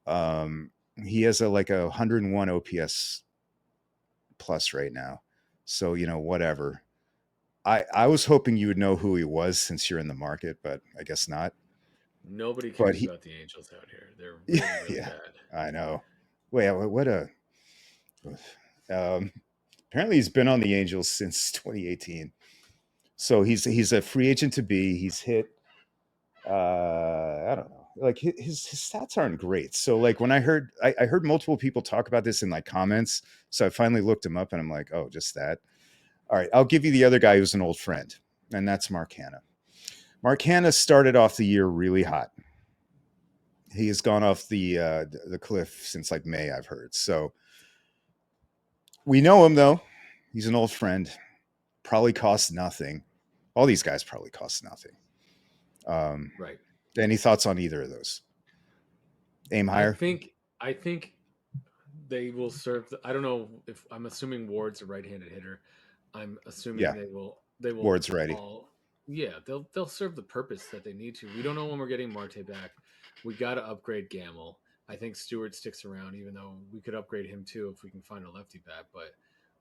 Um, he has a 101 OPS plus right now, so whatever. I was hoping you would know who he was since you're in the market, but I guess not. Nobody But cares he, about the Angels out here. They're really, really yeah, bad. I know. Wait, what a. Um, apparently, he's been on the Angels since 2018. So he's a free agent to be. He's hit. I don't know. Like his stats aren't great. So like when I heard multiple people talk about this in like comments. So I finally looked him up and I'm like, oh, just that. All right, I'll give you the other guy who's an old friend, and that's Mark Hanna. Mark Hanna started off the year really hot. He has gone off the cliff since like May, I've heard. So we know him though. He's an old friend. Probably costs nothing. All these guys probably cost nothing. Um, Right. any thoughts on either of those? Aim I higher. think. I think they will serve. I don't know if I'm assuming Ward's a right-handed hitter. I'm assuming Yeah, they will Ward's ready. all. Yeah, they'll serve the purpose that they need to. We don't know when we're getting Marte back. We got to upgrade Gamble. I think Stewart sticks around, even though we could upgrade him too if we can find a lefty bat. But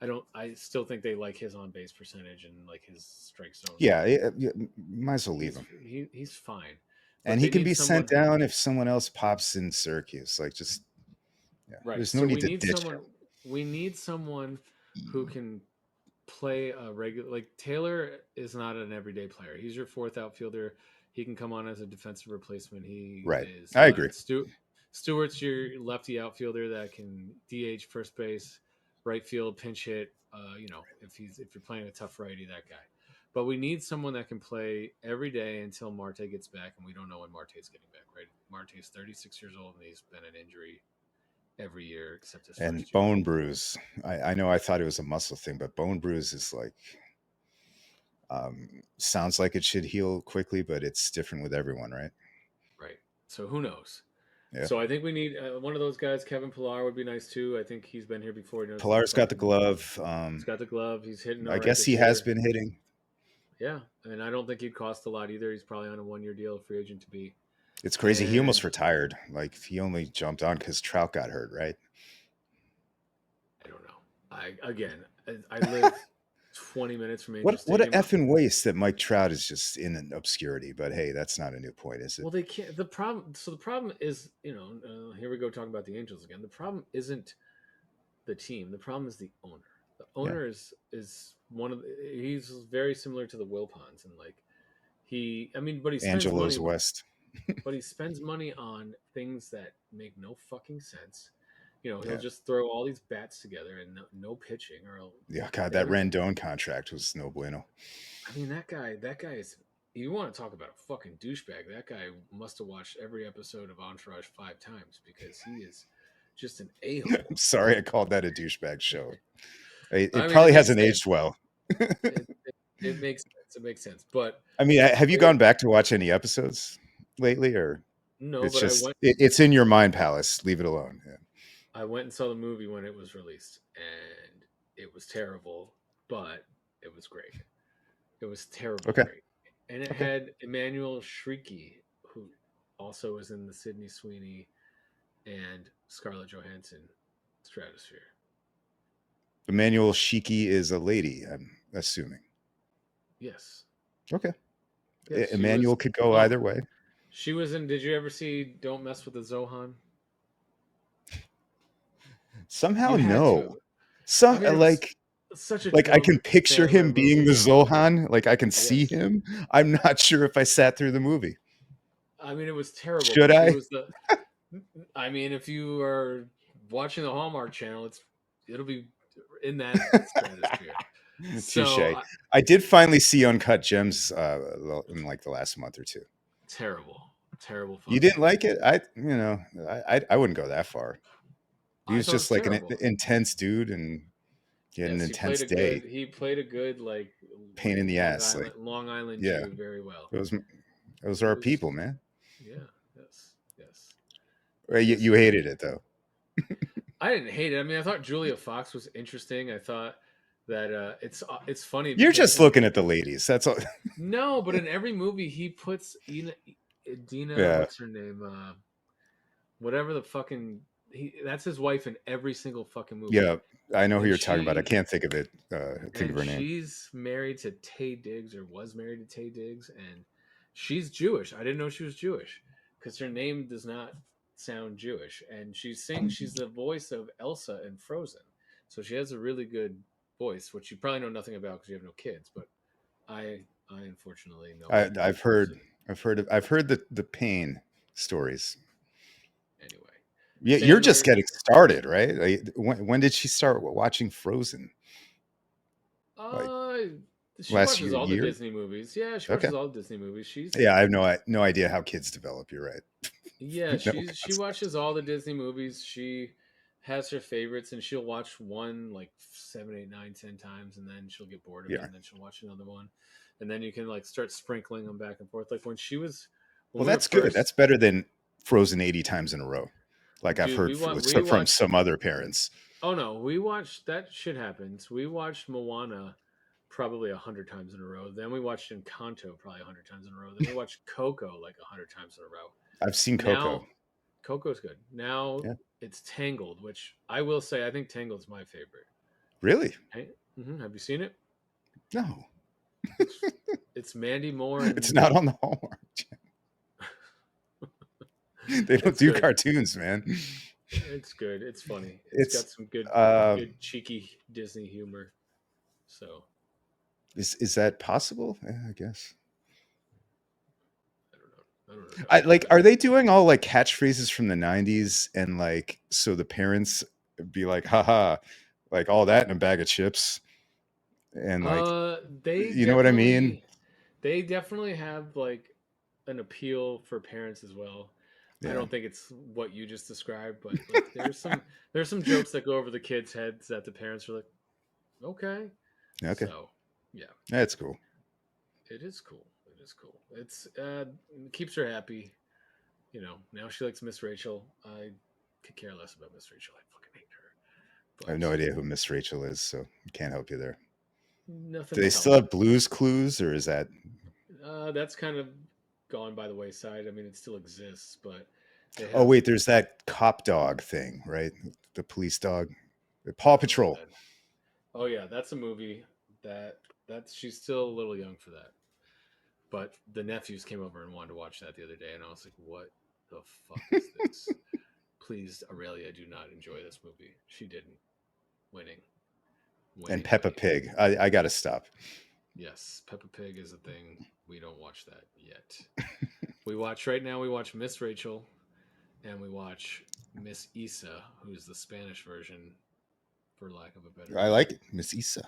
I don't. I still think they like his on base percentage and like his strike zone Yeah, stuff. might as well leave him. He's fine, And but he they can need be sent someone. down if someone else pops in Syracuse. Like just yeah, Right. there's no So need we to need ditch someone. We need someone who can play a regular. Like Taylor is not an everyday player. He's your fourth outfielder. He can come on as a defensive replacement. He Right. is I agree. Stewart's your lefty outfielder that can DH first base, right field, pinch hit. If you're playing a tough righty, that guy. But we need someone that can play every day until Marte gets back, and we don't know when Marte's getting back. Right? Marte's 36 years old, and he's been an injury every year except his And first year. bone bruise. I know I thought it was a muscle thing, but bone bruise is like sounds like it should heal quickly, but it's different with everyone, right? Right. So who knows? Yeah. So I think we need one of those guys. Kevin Pillar would be nice too. I think he's been here before. He knows what the Pilar's got the fucking. glove. He's got the glove. He's hitting all I right guess this he has year. been hitting. Yeah, and I don't think he'd cost a lot either. He's probably on a 1 year deal, free agent to be. It's crazy. He almost And retired. Like he only jumped on because Trout got hurt, right? I don't know. I live. 20 minutes from Angel What a Stadium. effing waste that Mike Trout is just in an obscurity. But hey, that's not a new point, is it? Well, they can't. The problem. So the problem is, here we go talking about the Angels again. The problem isn't the team. The problem is the owner. The Yeah, owner is one of. He's very similar to the Wilpons, and like he. I mean, but he spends Angelo's money. West. But he spends money on things that make no fucking sense. He'll Yeah, just throw all these bats together and no pitching, or yeah. God, that every. Rendon contract was no bueno. I mean, that guy is. You want to talk about a fucking douchebag? That guy must have watched every episode of Entourage 5 times because he is just an a I'm hole. sorry, I called that a douchebag show. It I mean, it probably makes hasn't sense. aged well. It makes sense. It makes sense. But I mean, the have you player, gone back to watch any episodes lately, or no, it's but I just went. it's in your mind palace? Leave it alone. Yeah. I went and saw the movie when it was released, and it was terrible, but it was great. It was terribly Okay. great, and it Okay. had Emmanuel Shrieky, who also was in the Sydney Sweeney and Scarlett Johansson Stratosphere. Emmanuel Shiki is a lady, I'm assuming. Yes, Okay. yes, she was. Emmanuel could go Well, either way. she was in. Did you ever see Don't Mess with the Zohan? Somehow, You had to. no. I Some mean, it was such a like I can dumb picture Sandler him being the movie. Zohan. Like I can see Yes, him. I'm not sure if I sat through the movie. I mean it was terrible, Should but it I? was the. I mean, if you are watching the Hallmark Channel, it'll be in that stratosphere. Touche. So I did finally see Uncut Gems in like the last month or two. terrible, terrible You fucking didn't like movie. it? I wouldn't go that far. He I was thought it just was like an terrible. intense dude, and he had an Yes, intense day. he played a good Pain in the Long ass. Island Like, yeah, Jew very well. those those are It our was people, man. yeah, yes, yes. Right, It was you hated it though. I didn't hate it. I mean, I thought Julia Fox was interesting. I thought that it's funny You're because just looking at the ladies. That's all. no, but in every movie he puts Dina, Yeah, what's her name? Whatever the fucking that's his wife in every single fucking movie. yeah. I know who And you're talking about. I she can't think of it. Think of and her name. she's married to Tay Diggs or was married to Tay Diggs and she's Jewish. I didn't know she was Jewish because her name does not sound Jewish and she's the voice of Elsa in Frozen. So she has a really good voice, which you probably know nothing about because you have no kids, but I I unfortunately know a I, little bit of I've heard, Frozen I've heard the pain stories. anyway. Yeah, you're just Sandler getting started, right? Like, when did she start watching Frozen? Like uh she last watches all the year? Disney movies. Yeah, she Okay. watches all the Disney movies. She's Yeah, I have no idea how kids develop. You're right. yeah, No she concept. watches all the Disney movies. She has her favorites, and she'll watch one like 7, 8, 9, 10 times, and then she'll get bored of it, Yeah. and then she'll watch another one, and then you can like start sprinkling them back and forth. Like when Well, we were that's good. first, That's better than Frozen 80 times in a row. Like I've dude, heard we from watched. some other parents. Oh no, we watched that shit happens. We watched Moana probably 100 times in a row. Then we watched Encanto probably 100 times in a row. Then we watched Coco like 100 times in a row. I've seen Coco. Now Coco's good. Now Yeah. it's Tangled, which I will say I think Tangled's my favorite. Really? Hey, have you seen it? No. It's it's Mandy Moore It's and not on the Hallmark. They don't it's do good. cartoons, man. It's good. It's funny. It's It's got some good cheeky Disney humor. So is that possible? Yeah, I guess. I don't know. I don't know how I you do like, that. are they doing all like catchphrases from the 90s and like so the parents be like, haha, like all that in a bag of chips and like They you know what I mean? definitely have like an appeal for parents as well. I Yeah. don't think it's what you just described, but like there's some jokes that go over the kids' heads that the parents are like, okay. Okay. So yeah, That's cool. it is cool. It is cool. It keeps her happy. Now she likes Miss Rachel. I could care less about Miss Rachel. I fucking hate I her. have no idea who Miss Rachel is, so I can't help you there. But Do nothing they to still help. have Blues Clues or is that That's kind of gone by the wayside. I mean, it still exists, but they Oh have. wait, there's that cop dog thing, right? The police dog. Paw I don't know what Patrol. that. Oh yeah, that's a movie. That she's still a little young for that. But the nephews came over and wanted to watch that the other day, and I was like, "What the fuck is this? Please, Aurelia, do not enjoy this movie." She didn't. Winning, And winning, Peppa winning. Pig. I got to stop. Yes, Peppa Pig is a thing. We don't watch that yet. We watch right now. We watch Miss Rachel, and we watch Miss Isa, who's the Spanish version, for lack of a better I like it, Miss Issa.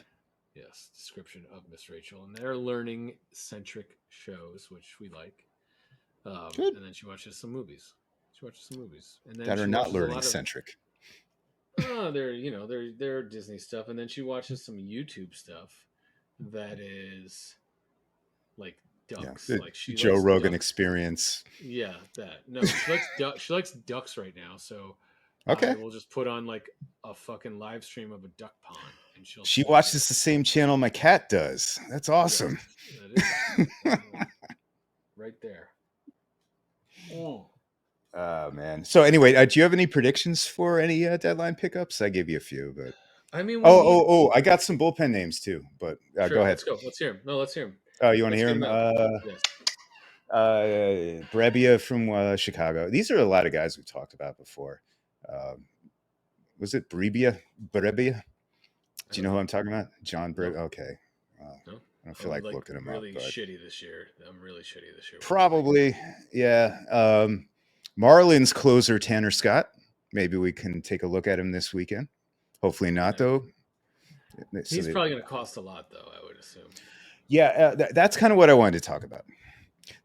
yes description of Miss Rachel, and they're learning centric shows, which we like. Good. And then she watches some movies. She watches some movies, and then That are she not watches a learning lot of centric. they're they're Disney stuff, and then she watches some YouTube stuff that is like Yeah, ducks. the Like she Joe likes Rogan ducks. experience. Yeah, that. No, she likes she likes ducks right now. So I Okay. will just put on like a fucking live stream of a duck pond, and she'll She sit there. watches the same channel my cat does. That's Yes, awesome. that is awesome. Right there. Mm. Oh man. So anyway, do you have any predictions for any deadline pickups? I gave you a few, but I mean, we oh, need. I got some bullpen names too. But go Sure, ahead. let's go. Let's hear him. No, let's hear him. You want to Let's hear get him? him out. Yes. Brebbia from Chicago. These are a lot of guys we've talked about before. Um, was it Brebbia? I Do you don't know who know. I'm talking about? John No, Brebbia. Okay. no. I don't feel I'm like like looking him up, really but shitty this year. I'm really shitty this year with these pickups. probably, yeah. Marlins closer Tanner Scott. Maybe we can take a look at him this weekend. Hopefully not, Yeah. though. So He's that, probably going to cost a lot, though. I would assume. yeah, that's kind of what I wanted to talk about.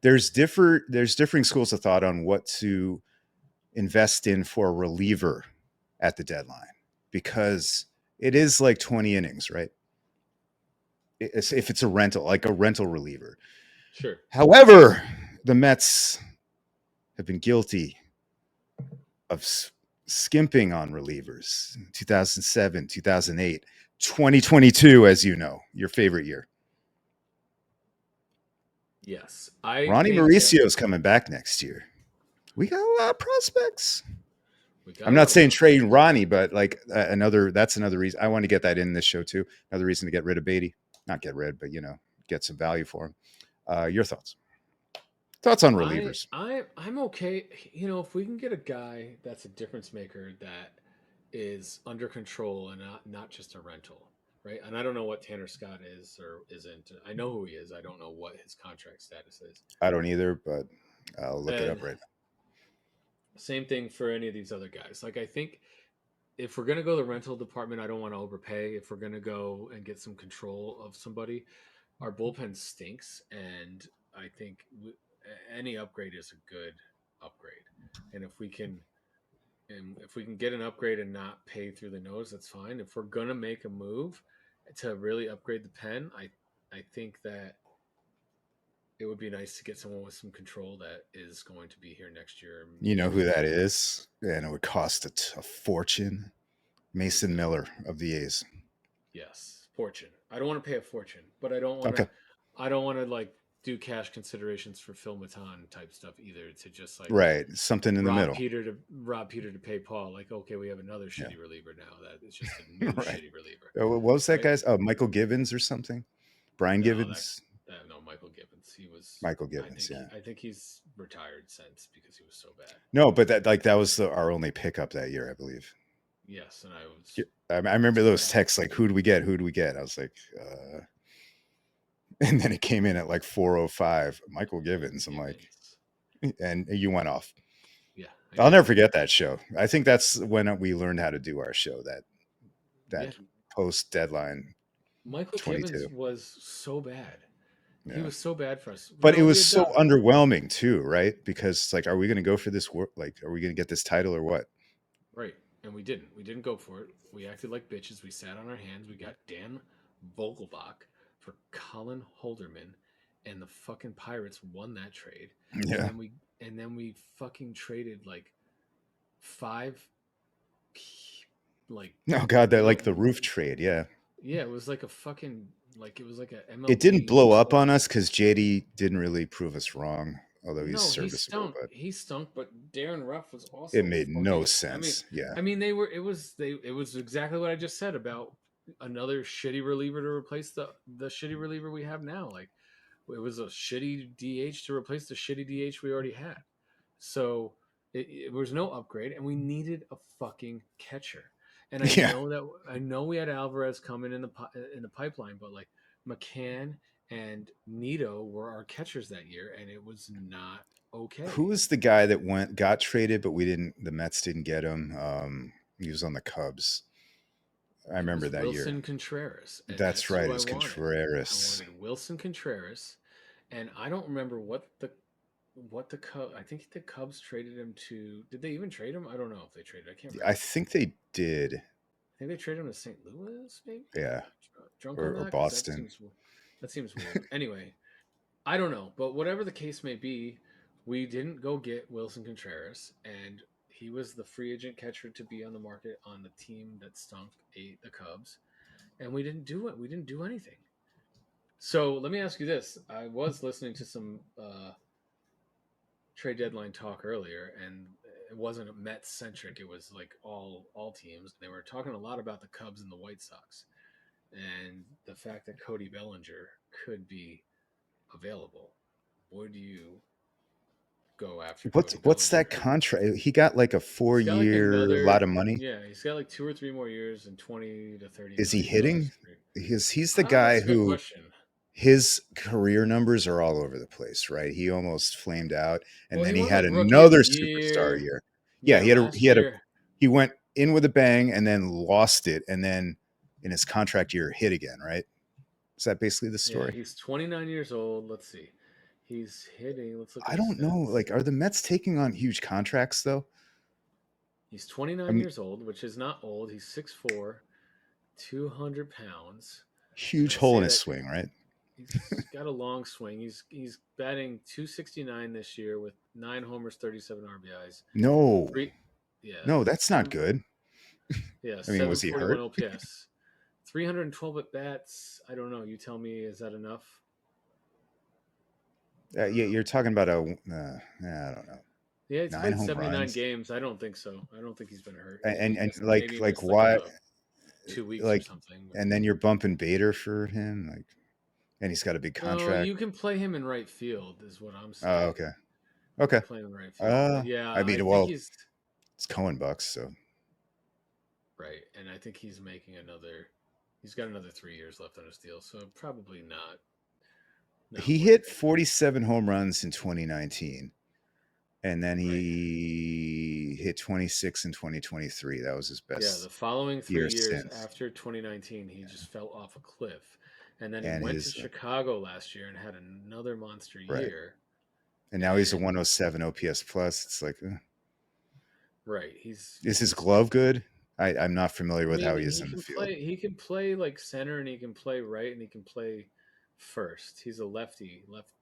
There's differing schools of thought on what to invest in for a reliever at the deadline because it is like 20 innings, right? If it's a rental, like a rental reliever. Sure. However, the Mets have been guilty of skimping on relievers 2007, 2008, 2022, as you know, your favorite year. Yes, I Ronnie think that Mauricio's coming back next year. We got a lot of prospects. we got I'm a not lot of saying prospects. trade Ronnie, but like that's another reason I want to get that in this show too. Another reason to get rid of Beatty, not get rid, but get some value for him. Your thoughts? Thoughts on relievers? I'm okay. If we can get a guy that's a difference maker that is under control and not just a rental, right? And I don't know what Tanner Scott is or isn't. I know who he is. I don't know what his contract status is. I don't either, but I'll look it And up right same thing for any of these other guys. Like I think if we're gonna go the rental department, I don't want to overpay. If we're gonna go and get some control of somebody, our bullpen stinks, and I think any upgrade is a good upgrade. And if we can get an upgrade and not pay through the nose, that's fine. If we're gonna make a move to really upgrade the pen, I think that it would be nice to get someone with some control that is going to be here next year. You know Maybe who that is, and it would cost a fortune. who's Mason that? Miller of the A's. Yes, fortune. I don't want to pay a fortune, but I don't want to. Okay, I don't want to like do cash considerations for Phil Matan type stuff either. To just like right, something in the middle. rob Peter to pay Paul. Like, okay, we have another Yeah, shitty reliever now. That it's just a new right. shitty reliever, What was that right? guy's? Oh, Michael Givens or something? Brian No, Givens? no Michael Gibbons. He was. Michael Givens, yeah. I think he's retired since because he was so bad. No, but that was our only pickup that year, I believe. Yes, and I was. Yeah, I remember those Sad. texts like, "Who do we get? Who do we get?" I was like, and then it came in at like 4:05. Michael Givens. I'm like, Gibbons. and you went off. Yeah, I I'll did. never forget that show. I think that's when we learned how to do our show. That Yeah, post deadline Michael Gibbons 22. was so bad. He Yeah. was so bad for us. But it We was had so done underwhelming too, right? Because like, are we going to go for this work? Like, are we going to get this title or what? right, and we didn't. We didn't go for it. We acted like bitches. We sat on our hands. We got Dan Vogelbach for Colin Holderman, and the fucking Pirates won that trade. And Yeah. then we fucking traded like five, like Oh God, that like little. the roof trade. Yeah. Yeah, it was like a fucking like it was like a It didn't MLB. blow up on us because JD didn't really prove us wrong, although he's No, he serviceable, stunk. but He stunk, but Darren Ruff was it also made no fucking. I mean, sense. Yeah. I mean, they were. It was. It was exactly what I just said about another shitty reliever to replace the shitty reliever we have now. Like it was a shitty DH to replace the shitty DH we already had. So it was no upgrade, and we needed a fucking catcher. And Yeah. I know we had Alvarez coming in the pipeline, but like McCann and Nito were our catchers that year, and it was not Who okay. was the guy that got traded, but the Mets didn't get him? He was on the Cubs. I It remember was that year. Wilson Contreras, and That's that's right. who It I was wanted. I Contreras. wanted Wilson Contreras, and I don't remember what the Cubs. I think the Cubs traded him to. Did they even trade him? I don't know if they traded. I can't I remember. think they did. I think they traded him to St. Louis. Maybe Yeah. drunk on Or that because Boston. that seems weird. Anyway, I don't know, but whatever the case may be, we didn't go get Wilson Contreras, and he was the free agent catcher to be on the market on the team that stunk ate the Cubs, and we didn't do it. We didn't do anything. So let me ask you this: I was listening to some trade deadline talk earlier, and it wasn't Mets centric. It was like all teams. They were talking a lot about the Cubs and the White Sox, and the fact that Cody Bellinger could be available. Would you go after Cody What's Bellinger? that contract? He got like a He's got like 4 year, lot another, of money. yeah, he's got like 2 or 3 more years and 20 to 30 Is he million dollars. hitting? He's the Ah, guy that's a good who question. his career numbers are all over the place, right? He almost flamed out, and Well, he then he won had like Rookie of the another superstar Year. year. Yeah, Yeah, last year. he went in with a bang and then lost it, and then in his contract year hit again, right? Is that basically the Yeah, story? he's 29 years old. Let's see. He's hitting. Let's look at I his don't know. stats. Like, are the Mets taking on huge contracts though? He's I 29 mean, years old, which is not old. He's 6'4", 200 pounds. And huge I hole say in his that swing, right? he's got a long swing. He's batting 269 this year with 9 homers, 37 RBIs. No, Three, yeah, no, that's not seven, good. yeah, I mean, was he 741 hurt? OPS, 312 at bats. I don't know. You tell me, is that enough? I don't Yeah, know. you're talking about I don't know, Yeah, he's nine played home 79 runs, games. I don't think so. I don't think he's been hurt. and Maybe he maybe he like missed like why, 2 weeks or like, something. and then you're bumping Bader for him, like, and he's got a big No, contract. you can play him in right field, is what I'm Oh, saying. okay, You okay. can play him in right field. But yeah, I I mean, think well, he's it's Cohen Bucks, so right. And I think he's making he's got another 3 years left on his deal. So probably not he worth hit it. 47 home runs in 2019, and then Right. he hit 26 in 2023. That was his Yeah, the best following three year years since. after 2019, he just fell off a cliff. And then he And went to his Chicago last year and had another monster right, year. and now he's a And 107 OPS plus. It's like, right, is his he's glove good? I'm not familiar I with how mean, he is in the field. he can play like center and he can play right and he can play first. He's a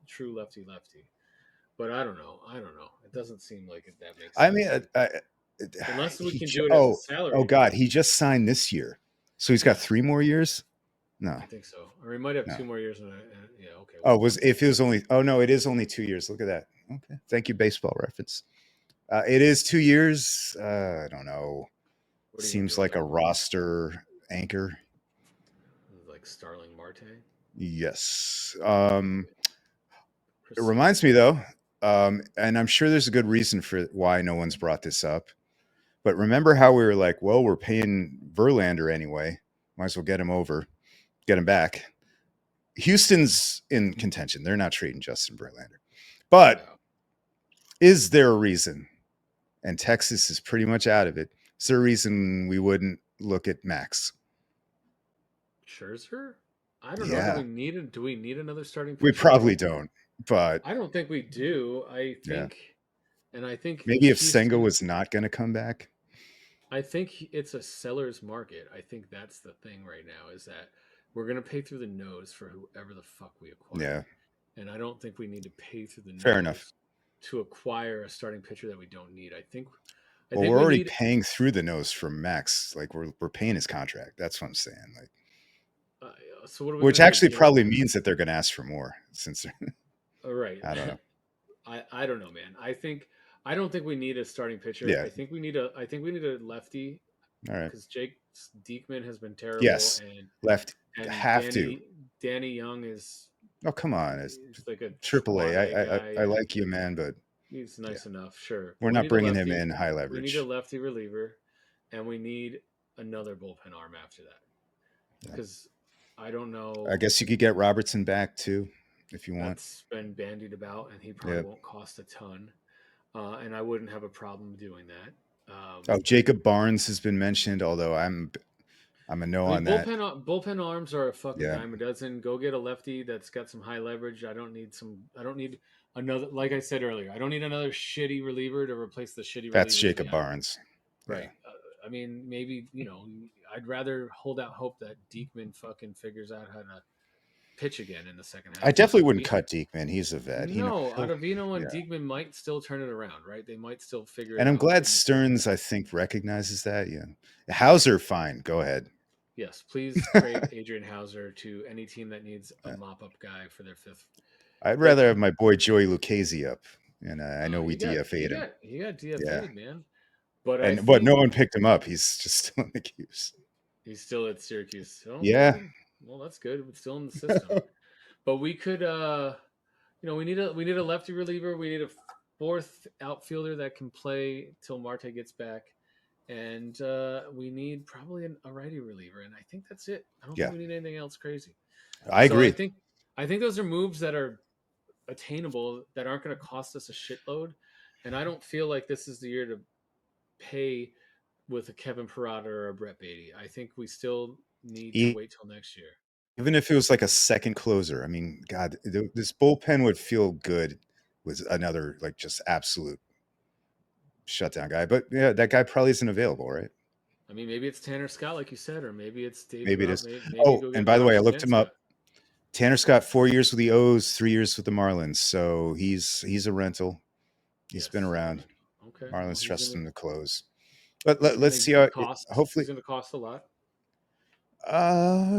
true lefty. But I don't know. I don't know. It doesn't seem like that makes I mean, sense. Unless we he can j- do it as a oh oh salary god, deal. he just signed this year, so he's got Yeah, 3 more years. No, I think so. Or he might have no. 2 more years. Yeah, okay, Oh, whatever. was if it was only? Oh no, it is only 2 years. Look at that. Okay, thank you, baseball reference. It is 2 years. I don't know. What are you gonna Seems do with like him? a roster anchor. Like Starling Marte? Yes. It Proceed. reminds me though, and I'm sure there's a good reason for why no one's brought this up. But remember how we were like, well, we're paying Verlander anyway. Might as well get him over, get him back. Houston's in contention. They're not trading Justin Verlander. But No. is there a reason? And Texas is pretty much out of it. Is there a reason we wouldn't look at Max? Scherzer? I don't know. Yeah, Do we need another starting we pitcher? probably don't. But I don't think we do. yeah, I think maybe if Senga Houston. was not going to come back. I think it's a seller's market. I think that's the thing right now is that we're going to pay through the nose for whoever the fuck we Yeah, acquire. And I don't think we need to pay through the fair enough. nose to acquire a starting pitcher that we don't need. I Well, think we're we already need paying through the nose for Max. Like we're paying his contract. That's what I'm saying. Like, uh, so what are we which going to do? actually Get him? probably means that they're going to ask for more. Since Right. I don't know. I don't know, man. I don't think we need a starting pitcher. Yeah. I think we need a lefty All right. because Jake Diekman has been terrible, Yes, left and have to. Danny Young is Oh, come on, it's he's like a triple A. quad A guy. I Yeah, like you, man, but he's yeah, nice enough, sure. But we're we not need a bringing him lefty. in high We need a leverage. lefty reliever, and we need another bullpen arm after that Yeah. because I don't I know. guess you could get Robertson back too, if you want. That's been bandied about, and he probably Yeah. won't cost a ton, and I wouldn't have a problem doing that. Oh, Jacob Barnes has been mentioned, although I'm a no I mean, on that. bullpen arms are a fucking Yeah, dime a dozen. Go get a lefty that's got some high leverage. I don't need some. I don't need another. Like I said earlier, I don't need another shitty reliever to replace the shitty that's relievers we Jacob have. Barnes. Yeah. Right. I mean, maybe I'd rather hold out hope that Diekman fucking figures out how to pitch again in the second I half. definitely wouldn't cut Diekman. He's a vet. No, He'll Ottavino and yeah. Diekman might still turn it around, right? They might still figure it And I'm out glad in the second Stearns, half. I think, recognizes that. Yeah. Hauser, fine. Go ahead. Yes, please trade Adrian Hauser to any team that needs a mop-up guy for their fifth. I'd But rather have my boy Joey Lucchese up. And I know we he DFA'd him. got he got Yeah. DFA'd, man. But I And but think no one picked him up. He's just still in the queues. he's still at Syracuse. Yeah. Okay, well that's good. It's still in the system. But we could, we need a lefty reliever. We need a fourth outfielder that can play till Marte gets back, and we need probably a righty reliever. And I think that's it. I don't think Yeah. we need anything else crazy. I So agree. I think those are moves that are attainable that aren't going to cost us a shitload. And I don't feel like this is the year to pay with a Kevin Parada or a Brett Beatty. I think we still need to E- wait till next year. Even if it was like a second closer, I mean, God, this bullpen would feel good with another like just absolute shutdown guy. But yeah, that guy probably isn't available, right? I mean, maybe it's Tanner Scott, like you said, or maybe it's David Maybe it Rob. is. Maybe Oh, go and get by the way, I Robert looked him Sandstrom. up. Tanner Scott, 4 years with the O's, 3 years with the Marlins. So he's a rental. He's been Yes. around. Okay. Well, Marlins he's trust gonna him to close. But he's let's gonna see how. cost. Hopefully, He's gonna cost a lot.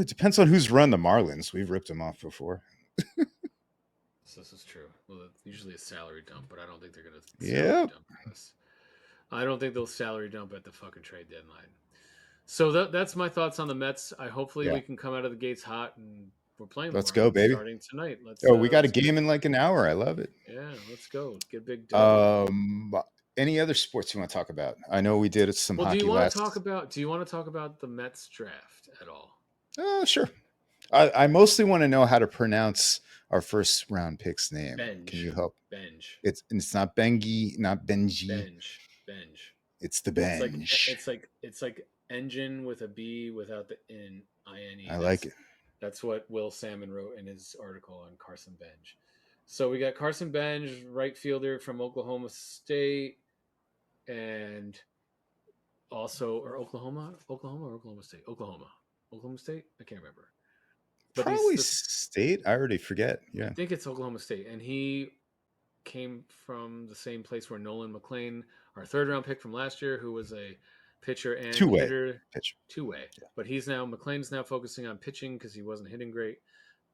it depends on who's run the Marlins. We've ripped them off before. So this is true. Well, it's usually a salary dump, but I don't think they're gonna salary Yeah, dump us. I don't think they'll salary dump at the fucking trade deadline. So that's my thoughts on the Mets. I hopefully yeah. we can come out of the gates hot, and we're playing the Let's go, Marlins baby. starting tonight. Oh, we got a Let's get game in like an hour. I love it. let's go get a big dub. Um, any other sports you want to talk about? I know we did some Well, do you hockey want to talk last. about? Do you want to talk about the Mets draft at all? Oh, sure. I mostly want to know how to pronounce our first round pick's name. Can Benj, you help? Benj, It's not Bengi, not Benji. Benj, Benj. It's the It's Benj. like engine with a B without the ine. I like it. That's what Will Salmon wrote in his article on Carson Benj. So we got Carson Benj, right fielder from Oklahoma State, and also Oklahoma or Oklahoma State, Oklahoma State. I can't remember, but he's Probably this. state. I already forget. I Yeah. think it's Oklahoma State, and he came from the same place where Nolan McLean, our third round pick from last year, who was a pitcher and Two-way hitter, pitch. two way. Yeah. But McLean's now focusing on pitching because he wasn't hitting great.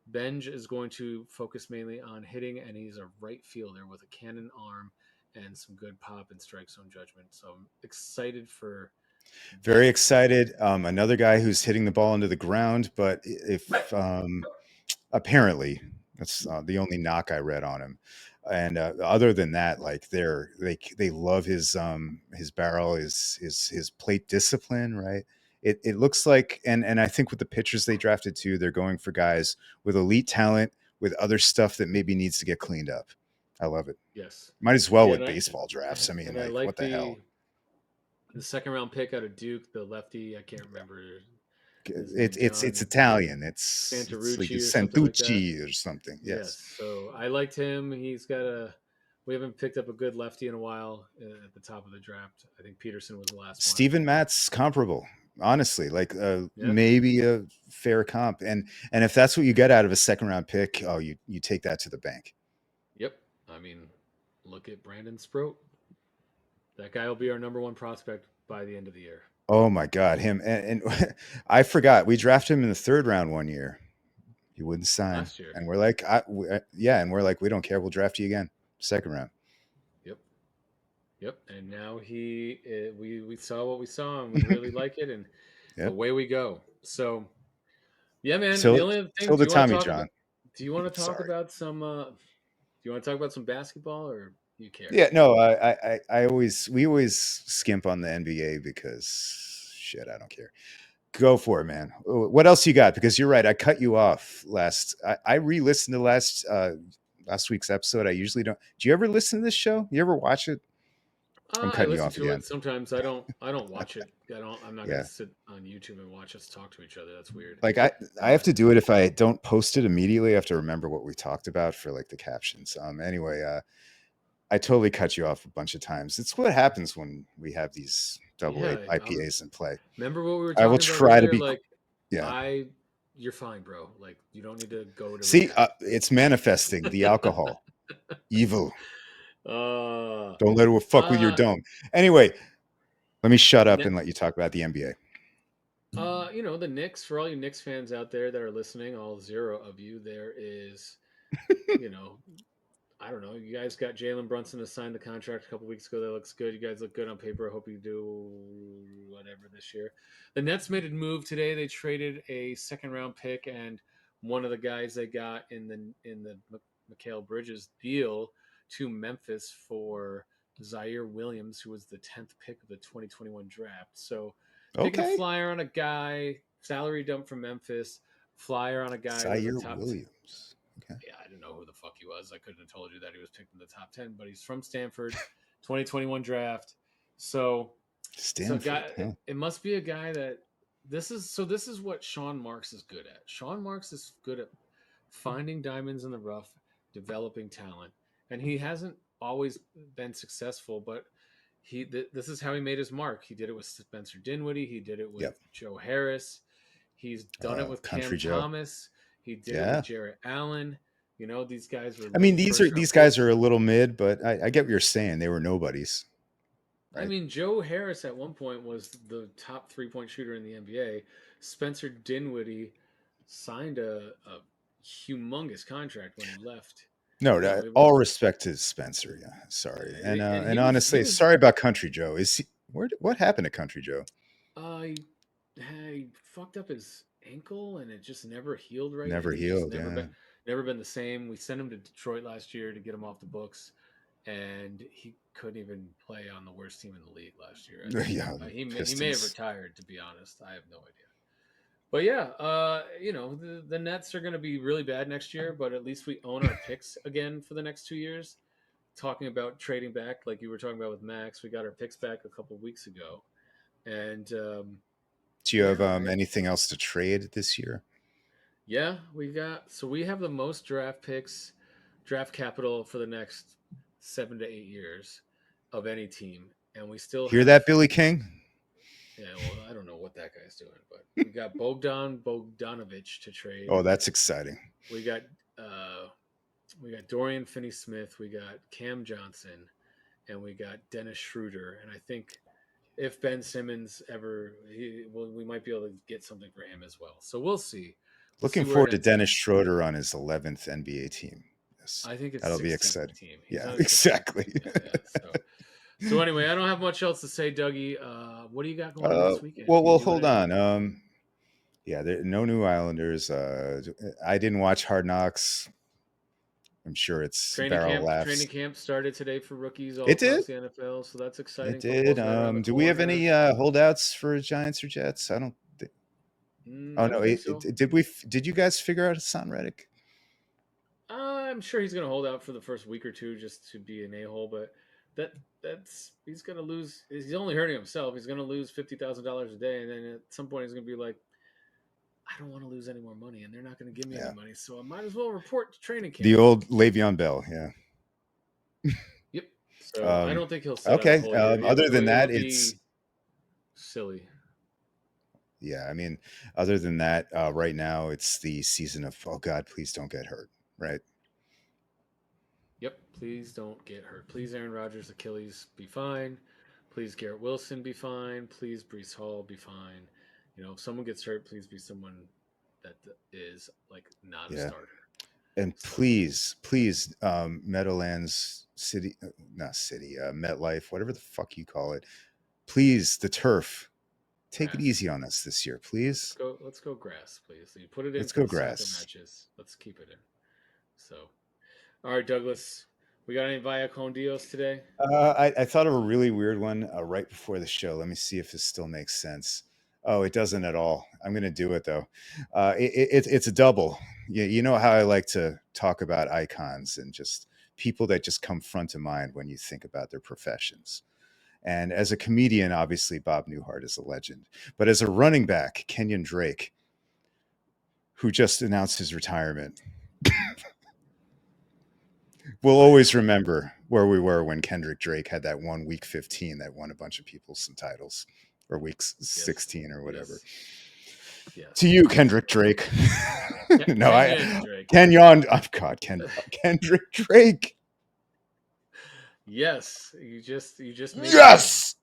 Benj is going to focus mainly on hitting, and he's a right fielder with a cannon arm and some good pop and strike zone judgment. So I'm excited for Very that. excited. Another guy who's hitting the ball into the ground, but if apparently that's the only knock I read on him. And other than that, like they love his barrel, his plate discipline, right? It looks like, and I think with the pitchers they drafted too, they're going for guys with elite talent with other stuff that maybe needs to get cleaned up. I love it. Yes. Might as well Yeah, with baseball drafts. I mean, and I like like what the hell? the second round pick out of Duke, the lefty. I can't remember his It's name, it's John Italian. It's like Santarucci or something like that. Santucci or something. Yes. Yes. So I liked him. He's got a. We haven't picked up a good lefty in a while at the top of the draft. I think Peterson was the last one. Steven Matt's comparable, honestly. Like Yeah. maybe a fair comp, and if that's what you get out of a second round pick, oh, you take that to the bank. Yep. I mean, look at Brandon Sproat. That guy will be our number one prospect by the end of the year. Oh my God, him and I forgot we drafted him in the third round one year. He wouldn't sign, Last year. and we're like, yeah, and we're like, we don't care. We'll draft you again, second round. Yep. Yep. And now we saw what we saw, and we really like it. And Yep. away we go. So yeah, man. The Till only other thing, till do the you want to Tommy talk about? John. Do you want to talk Sorry. about some? Do you want to talk about some basketball, or you care? Yeah, no, I always we always skimp on the NBA because shit, I don't care. Go for it, man. What else you got? Because you're right, I cut you off last. I re-listened to last week's episode. I usually don't. Do you ever listen to this show? You ever watch it? I'm I cutting you listen off to again. it sometimes. I don't. I don't watch it. I don't. I'm not gonna Yeah, sit on YouTube and watch us talk to each other. That's weird. like I have Uh, to do it if I don't post it immediately. I have to remember what we talked about for like the captions. Anyway, I totally cut you off a bunch of times. It's what happens when we have these double yeah. IPAs in play. Remember what we were I will talking about try to earlier? be. Like, Yeah. I. You're fine, bro. Like, you don't need to go to See, rehab. it's manifesting the alcohol. Evil. uh. Don't let it fuck with your Uh. dome. Anyway, let me shut up Ne- and let you talk about the NBA. the Knicks, for all you Knicks fans out there that are listening, all zero of you, there is, you know, I don't know. You guys got Jalen Brunson to sign the contract a couple weeks ago. That looks good. You guys look good on paper. I hope you do whatever this year. The Nets made a move today. They traded a second round pick and one of the guys they got in the Mikal Bridges deal to Memphis for Zaire Williams, who was the 10th pick of the 2021 draft. So taking a Okay. flyer on a guy, salary dump from Memphis, flyer on a guy who was a Zaire top Williams. Okay. yeah, I didn't know who the fuck he was. I couldn't have told you that he was picked in the top 10, but he's from Stanford, 2021 draft. So, guy, Stanford. Huh? it must be a guy that this is what Sean Marks is good at. Sean Marks is good at finding diamonds in the rough, developing talent, and he hasn't always been successful, but this is how he made his mark. He did it with Spencer Dinwiddie. He did it with Yep. Joe Harris. He's done it with Cam Country Joe. Thomas. He did it with Yeah. Jarrett Allen. These guys were I mean, late first round these guys are picks. a little mid, but I get what you're saying. They were nobodies, right? Joe Harris at one point was the top 3-point shooter in the NBA. Spencer Dinwiddie signed a humongous contract when he left. No, It was all respect to Spencer. Yeah, sorry, and and he honestly, was sorry about Country Joe. Is he, what happened to Country Joe? he fucked up his ankle and it just never healed right, and Never he's just healed. Yeah, never been the same. We sent him to Detroit last year to get him off the books, and he couldn't even play on the worst team in the league last year. I think yeah. he may have Pistons. retired. To be honest, I have no idea. But yeah, the Nets are going to be really bad next year, but at least we own our picks again for the next 2 years. Talking about trading back, like you were talking about with Max, we got our picks back a couple of weeks ago, and Do you have yeah, anything else to trade this year? yeah, we have the most draft picks, draft capital for the next 7 to 8 years of any team, and we still Hear have. that, Billy King? Yeah, well, I don't know what that guy's doing, but we got Bogdanovich to trade. Oh, that's exciting. We got uh, we got Dorian Finney-Smith, we got Cam Johnson, and we got Dennis Schroeder. And I think if Ben Simmons we might be able to get something for him as well. So we'll see. We'll see Looking where it forward to ends up. Dennis Schroeder on his 11th NBA team. Yes, I think it's that'll be 16th exciting. team. He's Yeah, on his 16th team. exactly. Yeah. So anyway, I don't have much else to say, Dougie. What do you got going on this weekend? You doing Hold anything? on. Yeah, no new Islanders. I didn't watch Hard Knocks. I'm sure it's Training barrel camp. Training laughs. camp started today for rookies all It did. across the NFL, so that's It exciting. did. Football's right around the Do we have corner. any holdouts for Giants or Jets? I don't. Oh I no! don't think so. Did we? Did you guys figure out Hassan Reddick? I'm sure he's going to hold out for the first week or two just to be an a-hole, but that's he's going to lose. He's only hurting himself. He's going to lose $50,000 a day, and then at some point he's going to be like, I don't want to lose any more money, and they're not going to give me any Yeah, money, so I might as well report to training the camp. old Le'Veon Bell. Yeah. Yep. So I Um, don't think he'll sit out the okay. whole year. Other than It'll that, it's be silly. yeah. I mean, other than that, right now it's the season of oh God, please don't get hurt. Right. Yep. Please don't get hurt. Please, Aaron Rodgers' Achilles be fine. Please, Garrett Wilson be fine. Please, Brees Hall be fine. If someone gets hurt, please be someone that is like not a Yeah. starter. And So please, Meadowlands City, not City, MetLife, whatever the fuck you call it. Please, the turf. Take it Grass. easy on us this year, please. Let's go grass, please. You put it in Let's for go the soccer grass. matches. Let's keep it in. So, all right, Douglas. We got any Vaya con Dios today? I thought of a really weird one right before the show. Let me see if this still makes sense. Oh, it doesn't at all. I'm going to do it though. It's a double. You know how I like to talk about icons and just people that just come front of mind when you think about their professions. And as a comedian, obviously Bob Newhart is a legend. But as a running back, Kenyan Drake, who just announced his retirement, we'll Oh yeah. always remember where we were when Kendrick Drake had that one week 15 that won a bunch of people some titles, or week Yes. 16 or whatever. Yes. To Yes. you, Kendrick Drake. No, Kenyan Drake. Kenyon. Oh God, Kendrick Drake. Yes. You just made the sim. Yes,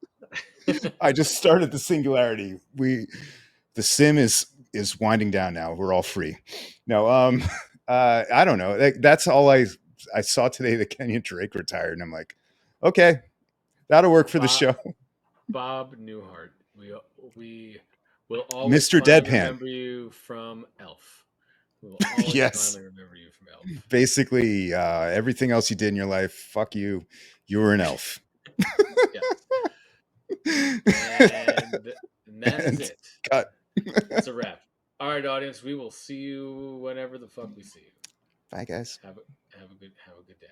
I just started the singularity. The sim is winding down now. We're all free. No, I don't know. That's all I saw today that Kenyan Drake retired, and I'm like, okay, that'll work for the Bob show. Bob Newhart. We will always Mr. fondly Deadpan. remember you from Elf. We will always Yes. fondly remember you from Elf. Basically, everything else you did in your life, fuck you. You were an elf. Yes. And that is And it. cut. It's a wrap. All right, audience. We will see you whenever the fuck we see you. Bye, guys. Have a good day.